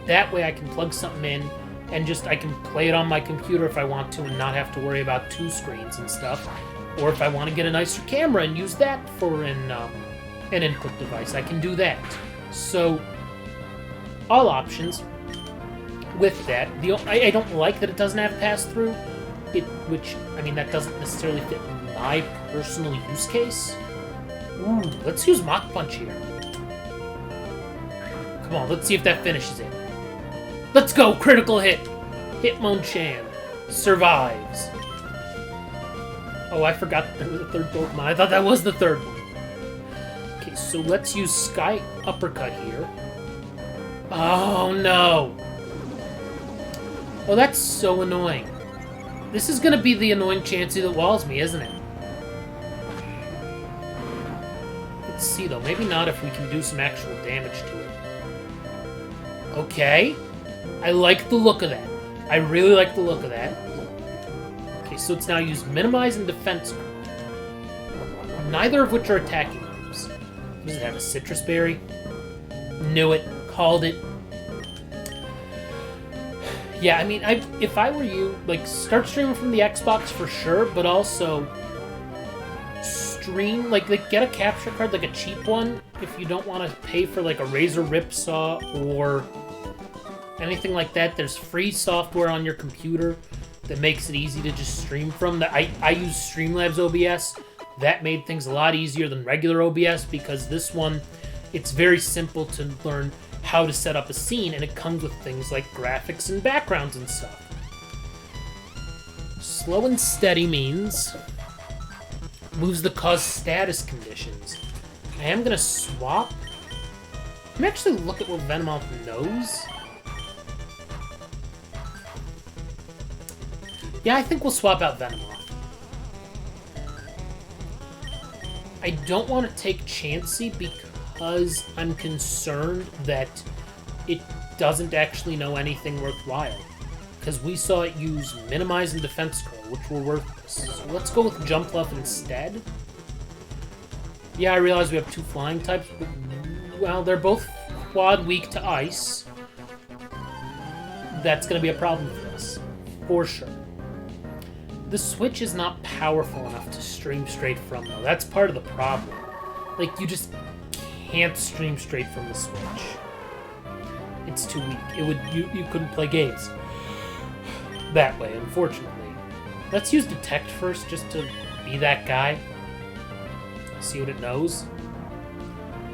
that way I can plug something in, and I can play it on my computer if I want to, and not have to worry about 2 screens and stuff. Or if I want to get a nicer camera and use that for an input device, I can do that. So, all options with that. I don't like that it doesn't have pass-through, which, I mean, that doesn't necessarily fit my personal use case. Ooh, let's use Mach Punch here. Come on, let's see if that finishes it. Let's go! Critical hit! Hitmonchan survives. Oh, I forgot that was the third Pokemon. I thought that was the third one. Okay, so let's use Sky Uppercut here. Oh, no! Oh, that's so annoying. This is gonna be the annoying Chansey that walls me, isn't it? Let's see, though. Maybe not if we can do some actual damage to it. Okay. I like the look of that. I really like the look of that. Okay, so it's now used Minimize and Defense. Neither of which are attacking moves. Does it have a Citrus Berry? Knew it. Called it. Yeah, I mean, if I were you, like, start streaming from the Xbox for sure, but also stream, like get a capture card, like a cheap one, if you don't want to pay for, like, a Razer Ripsaw or anything like that. There's free software on your computer that makes it easy to just stream from. I use Streamlabs OBS. That made things a lot easier than regular OBS, because this one, it's very simple to learn how to set up a scene, and it comes with things like graphics and backgrounds and stuff. Slow and steady means moves that cause status conditions. I am gonna swap. Let me actually look at what Venomoth knows. Yeah, I think we'll swap out Venomoth. I don't want to take Chansey because I'm concerned that it doesn't actually know anything worthwhile. Because we saw it use Minimize and Defense Curl, which were worthless. So let's go with Jumpluff instead. Yeah, I realize we have 2 flying types, but, well, they're both quad weak to ice. That's going to be a problem for us, for sure. The Switch is not powerful enough to stream straight from, though. That's part of the problem. Like, you just can't stream straight from the Switch. It's too weak. You couldn't play games. that way, unfortunately. Let's use Detect first, just to be that guy. See what it knows.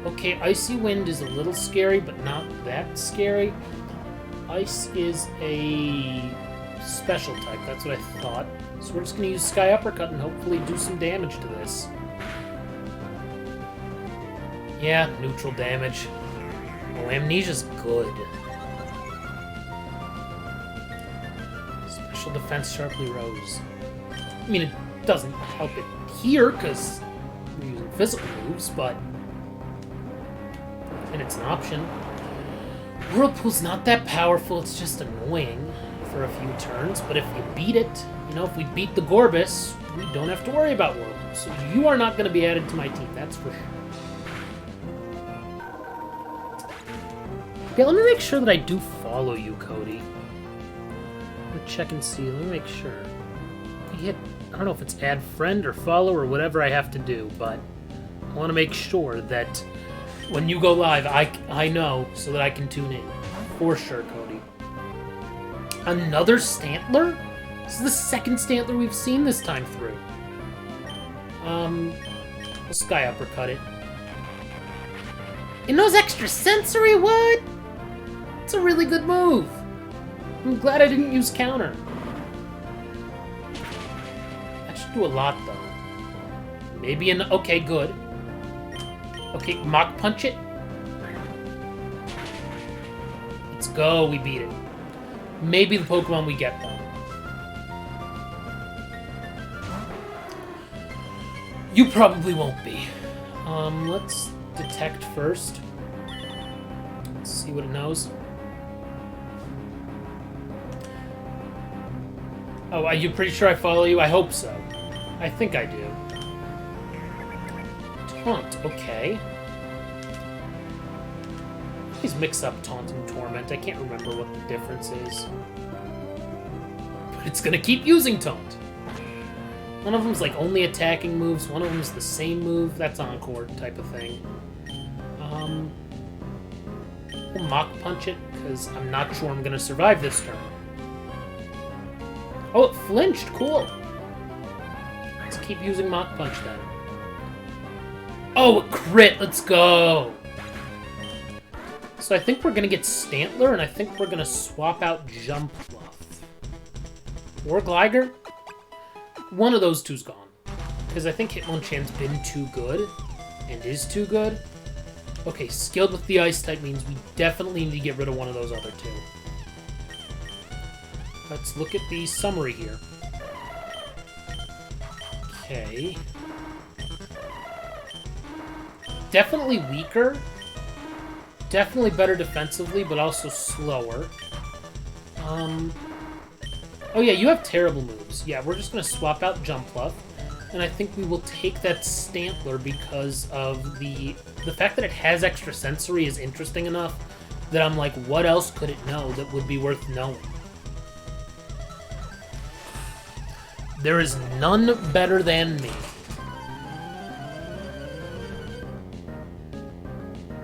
Okay, Icy Wind is a little scary, but not that scary. Ice is a special type, that's what I thought. So we're just going to use Sky Uppercut and hopefully do some damage to this. Yeah, neutral damage. Oh, Amnesia's good. Special Defense Sharply Rose. I mean, it doesn't help it here, because we're using physical moves, but... and it's an option. Whirlpool's not that powerful, it's just annoying for a few turns, but if you beat it, you know, if we beat the Gorbis, we don't have to worry about Whirlpool. So you are not going to be added to my team, that's for sure. Okay, let me make sure that I do follow you, Cody. Let me check and see, let me make sure. I don't know if it's add friend or follow or whatever I have to do, but I want to make sure that when you go live, I know so that I can tune in. For sure, Cody. Another Stantler? This is the second Stantler we've seen this time through. We'll Sky Uppercut it. It knows extra sensory, what? It's a really good move. I'm glad I didn't use counter. That should do a lot, though. Maybe an... okay, good. Okay, Mach Punch it. Let's go, we beat it. Maybe the Pokemon we get, though. You probably won't be. Let's Detect first. Let's see what it knows. Oh, are you pretty sure I follow you? I hope so. I think I do. Taunt, okay. Please mix up Taunt and Torment. I can't remember what the difference is. But it's gonna keep using Taunt. One of them's like only attacking moves, one of them's the same move. That's Encore type of thing. We'll Mach Punch it, because I'm not sure I'm gonna survive this turn. Oh, it flinched, cool. Let's keep using Mach Punch then. Oh, a crit, let's go! So I think we're gonna get Stantler, and I think we're gonna swap out Jump Fluff. Or Gligar? One of those two's gone. Because I think Hitmonchan's been too good, and is too good. Okay, skilled with the Ice type means we definitely need to get rid of one of those other two. Let's look at the summary here. Okay. Definitely weaker. Definitely better defensively, but also slower. Oh yeah, you have terrible moves. Yeah, we're just going to swap out Jump Fluff. And I think we will take that Stantler because of the fact that it has extra sensory is interesting enough that I'm like, what else could it know that would be worth knowing? There is none better than me.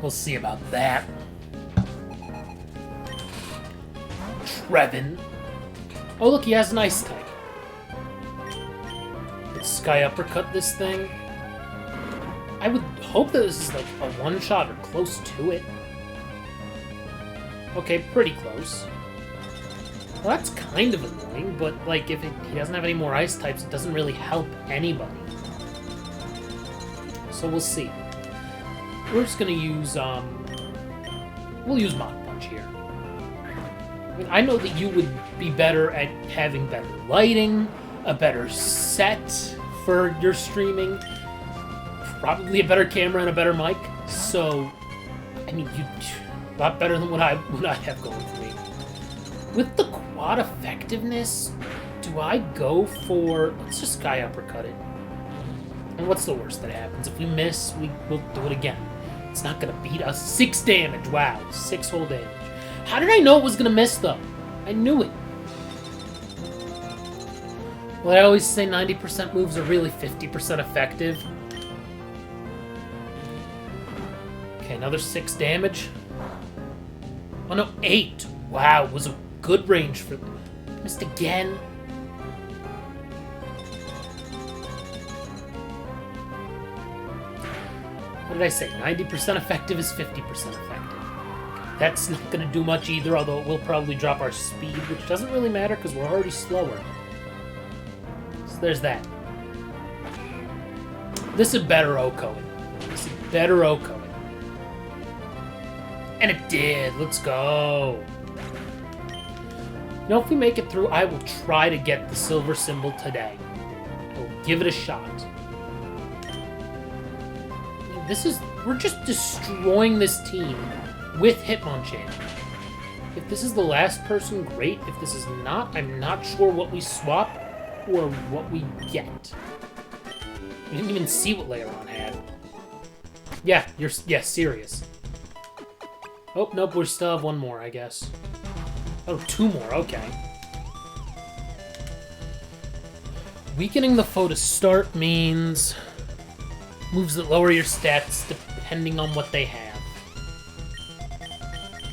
We'll see about that. Trevin. Oh look, he has an Ice type. Let's Sky Uppercut this thing. I would hope that this is like a one-shot or close to it. Okay, pretty close. Well, that's kind of annoying, but like if he doesn't have any more Ice types, it doesn't really help anybody. So we'll see. We're just gonna use, we'll use Mach Punch here. I mean, I know that you would be better at having better lighting, a better set for your streaming, probably a better camera and a better mic, so, I mean, you a lot better than what I have going for me. With the quad effectiveness, do I go for, let's just Sky Uppercut it. And what's the worst that happens? If we miss, we'll do it again. It's not gonna beat us. 6 damage, wow, 6 whole damage. How did I know it was gonna miss, though? I knew it. Well, I always say 90% moves are really 50% effective. Okay, another 6 damage. Oh no, 8. Wow, it was a good range for... Missed again. What did I say? 90% effective is 50% effective. That's not going to do much either, although it will probably drop our speed, which doesn't really matter because we're already slower. So there's that. This is better Okoing. This is better Okoing. And it did. Let's go. You know, if we make it through, I will try to get the silver symbol today. I will give it a shot. We're just destroying this team with Hitmonchan. If this is the last person, great. If this is not, I'm not sure what we swap or what we get. We didn't even see what Leon had. Yeah, serious. Oh, nope, we still have one more, I guess. Oh, two more, okay. Weakening the foe to start means moves that lower your stats depending on what they have.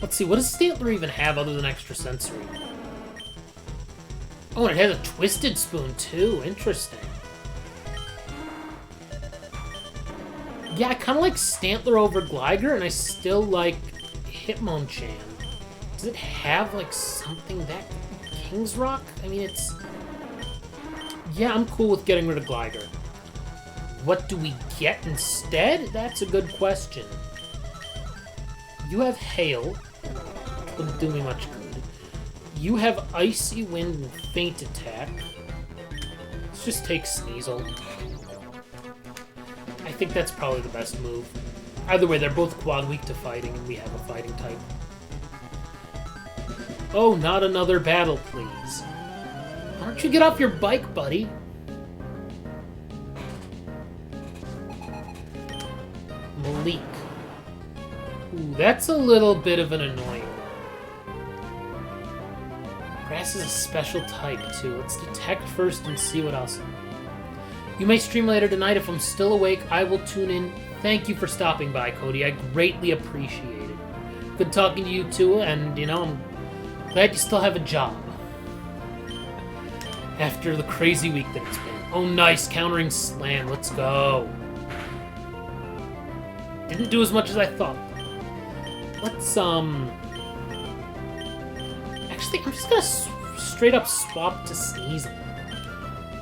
Let's see, what does Stantler even have other than extra sensory? Oh, and it has a Twisted Spoon, too. Interesting. Yeah, I kind of like Stantler over Gligar, and I still like Hitmonchan. Does it have, like, something that... King's Rock? I mean, it's... Yeah, I'm cool with getting rid of Gligar. What do we get instead? That's a good question. You have Hail. Wouldn't do me much good. You have Icy Wind and Faint Attack. Let's just take Sneasel. I think that's probably the best move. Either way, they're both quad weak to fighting, and we have a fighting type. Oh, not another battle, please. Why don't you get off your bike, buddy? Malik. Ooh, that's a little bit of an annoying one. Grass is a special type, too. Let's detect first and see what else. You may stream later tonight. If I'm still awake, I will tune in. Thank you for stopping by, Cody. I greatly appreciate it. Good talking to you, too, and, you know, I'm glad you still have a job. After the crazy week that it's been. Oh, nice. Countering Slam. Let's go. Didn't do as much as I thought. Let's, Actually, I'm just gonna straight up swap to Sneasel.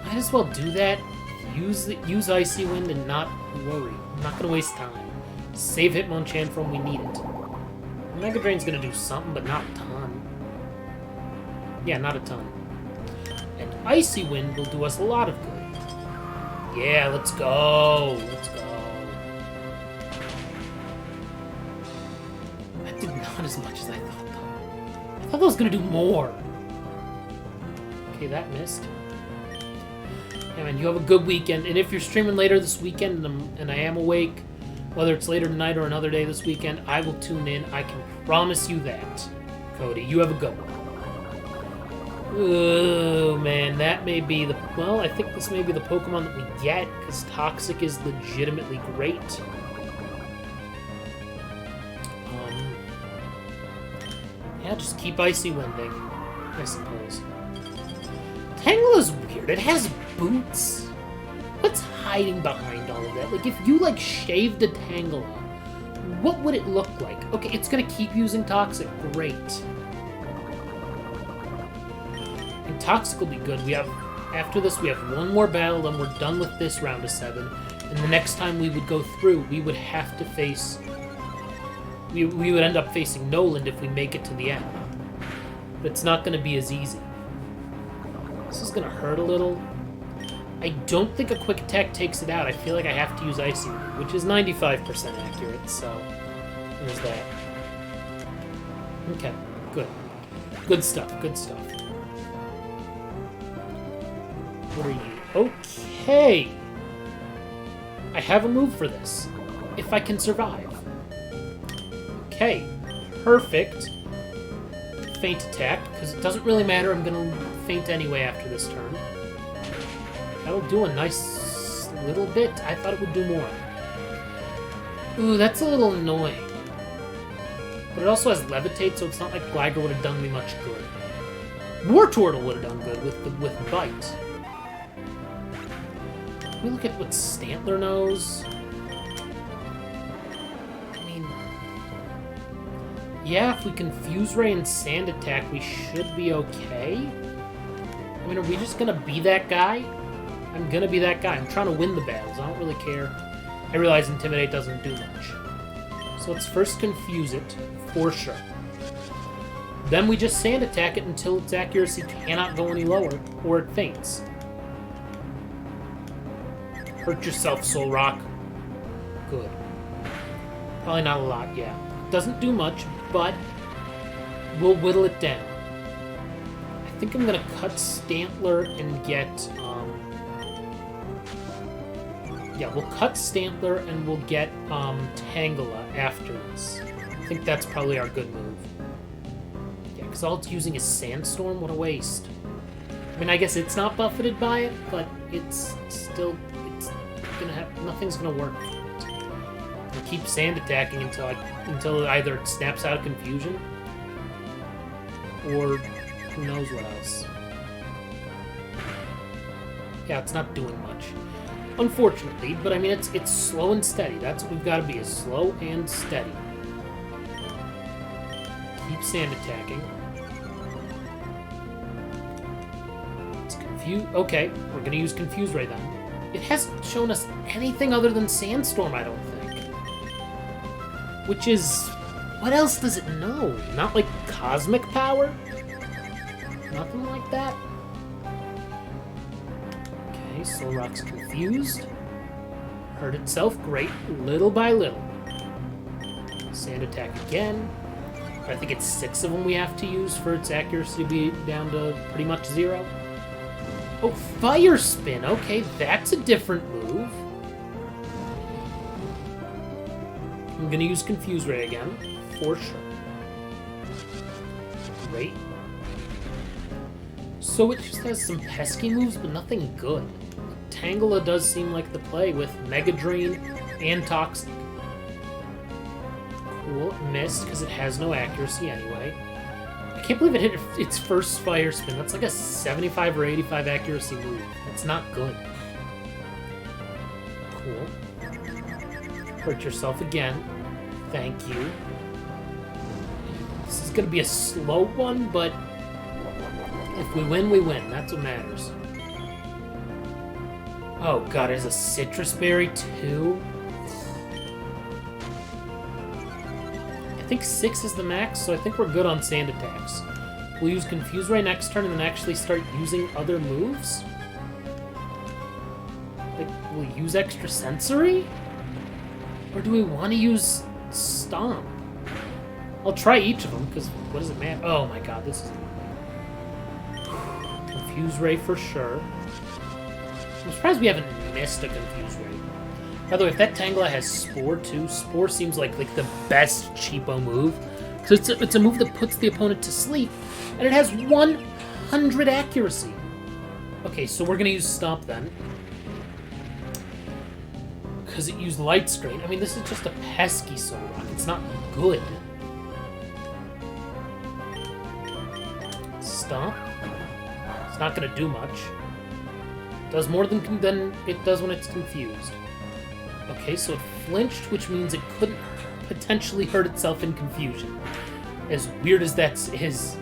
Might as well do that. Use Icy Wind and not worry. I'm not gonna waste time. Save Hitmonchan for when we need it. Mega Drain's gonna do something, but not a ton. Yeah, not a ton. And Icy Wind will do us a lot of good. Yeah, let's go. Let's go. That did not as much as I thought, though. I thought that was gonna do more. Okay, that missed. Yeah, man, you have a good weekend. And if you're streaming later this weekend and I am awake, whether it's later tonight or another day this weekend, I will tune in. I can promise you that. Cody, you have a good one. Oh, man, that may be the... Well, I think this may be the Pokemon that we get, because Toxic is legitimately great. Yeah, just keep Icy Winding, I suppose. Tangela's weird. It has boots. What's hiding behind all of that? Like, if you, like, shaved a Tangela, what would it look like? Okay, it's gonna keep using Toxic. Great. And Toxic will be good. We have... After this, we have one more battle, and we're done with this round of 7. And the next time we would go through, we would have to face... We would end up facing Noland if we make it to the end. But it's not gonna be as easy. This is gonna hurt a little. I don't think a quick attack takes it out. I feel like I have to use Icy Wind, which is 95% accurate, so there's that. Okay, good. Good stuff, good stuff. What are you? Okay! I have a move for this. If I can survive. Okay, perfect. Faint attack, because it doesn't really matter. I'm going to faint anyway after this turn. That'll do a nice little bit. I thought it would do more. Ooh, that's a little annoying. But it also has Levitate, so it's not like Gligar would have done me much good. War Turtle would have done good with Bite. Can we look at what Stantler knows? I mean... Yeah, if we Confuse Ray and Sand Attack, we should be okay. I mean, are we just gonna be that guy? I'm gonna be that guy. I'm trying to win the battles. I don't really care. I realize Intimidate doesn't do much. So let's first confuse it, for sure. Then we just Sand Attack it until its accuracy cannot go any lower, or it faints. Hurt yourself, Soul Rock. Good. Probably not a lot, yeah. Doesn't do much, but we'll whittle it down. I think I'm gonna cut Stantler and get, yeah, we'll cut Stantler and we'll get, Tangela after this. I think that's probably our good move. Yeah, because all it's using is Sandstorm? What a waste. I mean, I guess it's not buffeted by it, but it's still, it's gonna have, nothing's gonna work. I'll keep Sand Attacking until either it snaps out of Confusion, or who knows what else. Yeah, it's not doing much. Unfortunately, but I mean, it's slow and steady. That's what we've got to be, is slow and steady. Keep Sand Attacking. It's confused. Okay, we're going to use Confuse Ray then. It hasn't shown us anything other than Sandstorm, I don't think. Which is... What else does it know? Not like Cosmic Power? Nothing like that? Okay, Soul Rock's confused. Hurt itself, great. Little by little. Sand Attack again. I think it's 6 of them we have to use for its accuracy to be down to pretty much 0. Oh, Fire Spin! Okay, that's a different move. I'm gonna use Confuse Ray again, for sure. Great. So it just has some pesky moves, but nothing good. Tangela does seem like the play with Mega Drain and Toxic. Cool, it missed because it has no accuracy anyway. I can't believe it hit its first Fire Spin. That's like a 75 or 85 accuracy move. That's not good. Cool. Hurt yourself again. Thank you. This is going to be a slow one, but if we win, we win. That's what matters. Oh god, there's a Citrus Berry too? I think 6 is the max, so I think we're good on Sand Attacks. We'll use Confuse Ray next turn and then actually start using other moves? Like, we'll use Extra Sensory? Or do we want to use Stomp? I'll try each of them, because what does it matter? Oh my god, this is... Confuse Ray for sure. I'm surprised we haven't missed a Confuse Ray. By the way, if that Tangela has Spore too, Spore seems like the best cheapo move. Because it's a move that puts the opponent to sleep, and it has 100 accuracy. Okay, so we're going to use Stomp then. Because it used Light Screen. I mean, this is just a pesky Soul Rock. It's not good. Stomp. It's not going to do much. It does more than it does when it's confused. Okay, so it flinched, which means it couldn't potentially hurt itself in confusion. As weird as that is.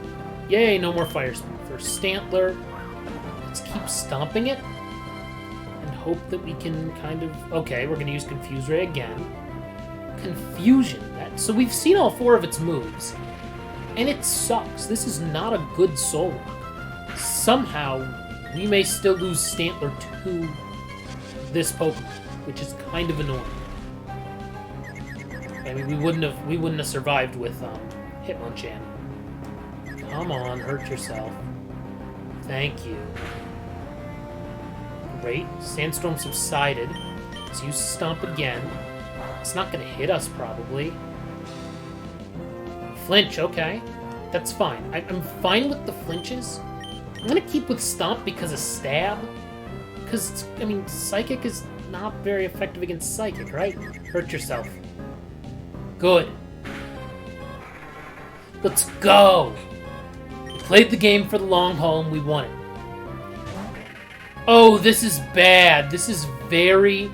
Yay, no more Fire Spin. For Stantler, let's keep stomping it. And hope that we can kind of... Okay, we're going to use Confuse Ray again. Confusion. So we've seen all 4 of its moves. And it sucks. This is not a good Soul Rock. Somehow, we may still lose Stantler to this Pokemon, which is kind of annoying. I mean, we wouldn't have survived with Hitmonchan. Come on, hurt yourself. Thank you. Great. Sandstorm subsided. Let's use Stomp again. It's not going to hit us, probably. Flinch, okay. That's fine. I'm fine with the flinches. I'm going to keep with Stomp because of Stab. Because, I mean, Psychic is not very effective against Psychic, right? Hurt yourself. Good. Let's go! played the game for the long haul and we won it. Oh, this is bad. This is very,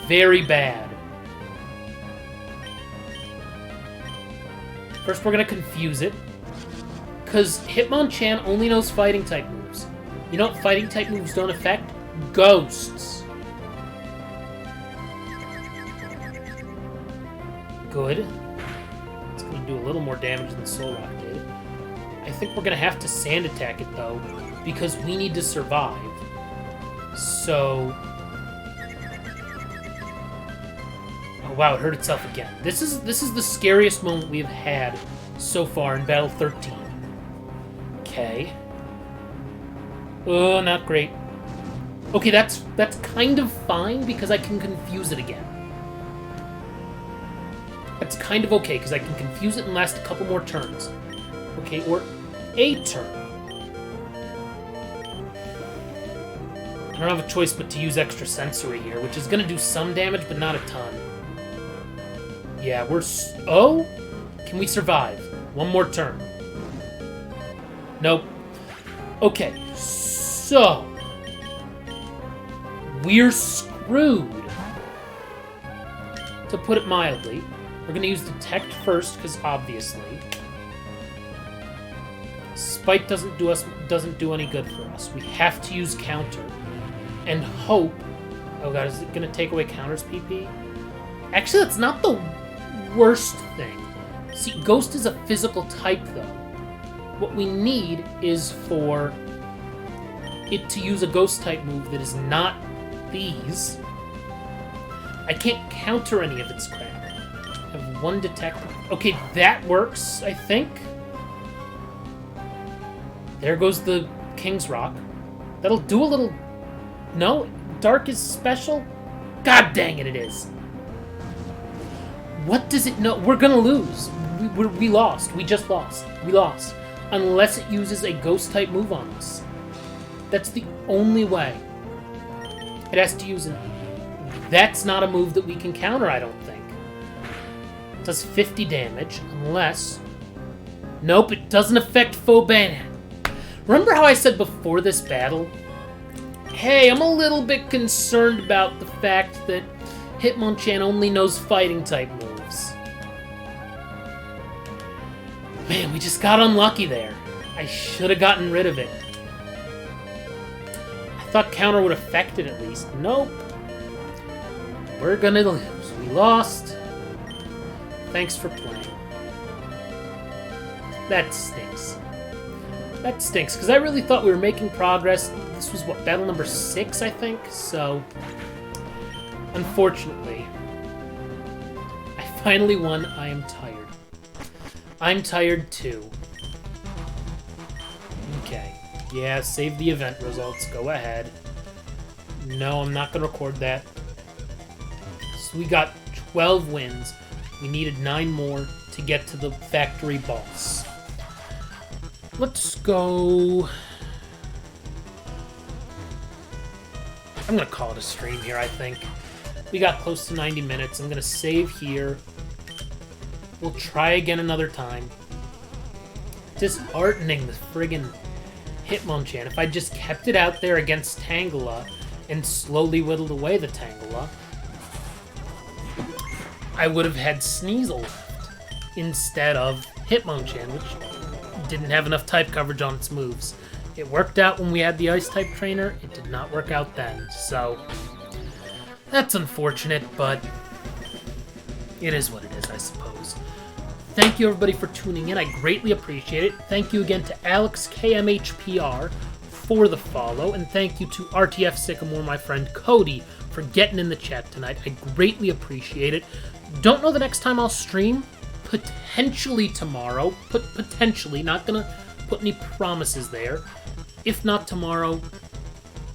very bad. First, we're going to confuse it. Because Hitmonchan only knows fighting-type moves. You know what fighting-type moves don't affect? Ghosts. Good. It's going to do a little more damage than Solrock did. I think we're going to have to Sand Attack it, though, because we need to survive. So... Oh, wow, it hurt itself again. This is the scariest moment we've had so far in Battle 13. Okay. Oh, not great. Okay, that's kind of fine, because I can confuse it again. That's kind of okay, because I can confuse it and last a couple more turns. Okay, or a turn. I don't have a choice but to use Extra Sensory here, which is going to do some damage, but not a ton. Yeah, we're... Oh? Can we survive? One more turn. Nope. Okay, so... We're screwed. To put it mildly. We're going to use Detect first, because obviously... Spike doesn't do any good for us. We have to use Counter. And hope... Oh god, is it going to take away Counter's PP? Actually, that's not the worst thing. See, Ghost is a physical type, though. What we need is for it to use a Ghost-type move that is not these. I can't counter any of its crap. I have one Detect. Okay, that works, I think. There goes the King's Rock. That'll do a little... No? Dark is special? God dang it, it is. What does it know? We're gonna lose. We lost. We just lost. We lost. Unless it uses a Ghost-type move on us. That's the only way. It has to use an... That's not a move that we can counter, I don't think. It does 50 damage, unless... Nope, it doesn't affect Foban. Remember how I said before this battle, hey, I'm a little bit concerned about the fact that Hitmonchan only knows fighting-type moves. Man, we just got unlucky there. I should have gotten rid of it. I thought counter would affect it at least. Nope. We're gonna lose. We lost. Thanks for playing. That stinks. That stinks, because I really thought we were making progress. This was, what, battle number 6, I think? So, unfortunately, I finally won. I am tired. I'm tired, too. Okay. Yeah, save the event results. Go ahead. No, I'm not going to record that. So we got 12 wins. We needed 9 more to get to the factory boss. Let's go... I'm going to call it a stream here, I think. We got close to 90 minutes. I'm going to save here. We'll try again another time. Disheartening, the friggin' Hitmonchan. If I just kept it out there against Tangela and slowly whittled away the Tangela, I would have had Sneasel left instead of Hitmonchan, which didn't have enough type coverage on its moves. It worked out when we had the Ice-type trainer. It did not work out then, so that's unfortunate, but it is what it is, I suppose. Thank you, everybody, for tuning in. I greatly appreciate it. Thank you again to Alex KMHPR for the follow, and thank you to RTF Sycamore, my friend Cody, for getting in the chat tonight. I greatly appreciate it. Don't know the next time I'll stream. Potentially tomorrow. Potentially. Not gonna put any promises there. If not tomorrow,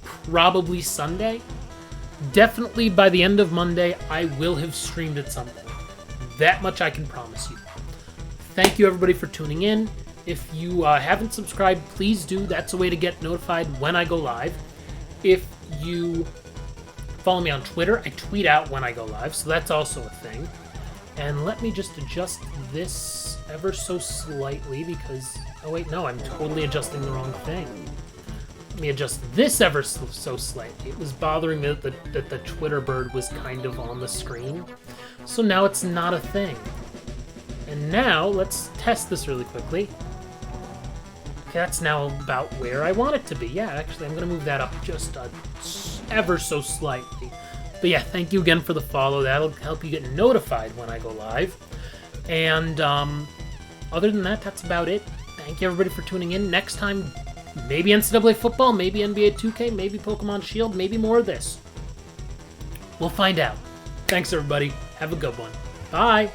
probably Sunday. Definitely by the end of Monday, I will have streamed at some point. That much I can promise you. Thank you, everybody, for tuning in. If you haven't subscribed, please do. That's a way to get notified when I go live. If you follow me on Twitter, I tweet out when I go live, so that's also a thing. And let me just adjust this ever so slightly because... Oh wait, no, I'm totally adjusting the wrong thing. Let me adjust this ever so slightly. It was bothering me that the Twitter bird was kind of on the screen. So now it's not a thing. And now, let's test this really quickly. Okay, that's now about where I want it to be. Yeah, actually, I'm going to move that up just ever so slightly. But yeah, thank you again for the follow. That'll help you get notified when I go live. And other than that, that's about it. Thank you, everybody, for tuning in. Next time, maybe NCAA football, maybe NBA 2K, maybe Pokemon Shield, maybe more of this. We'll find out. Thanks, everybody. Have a good one. Bye.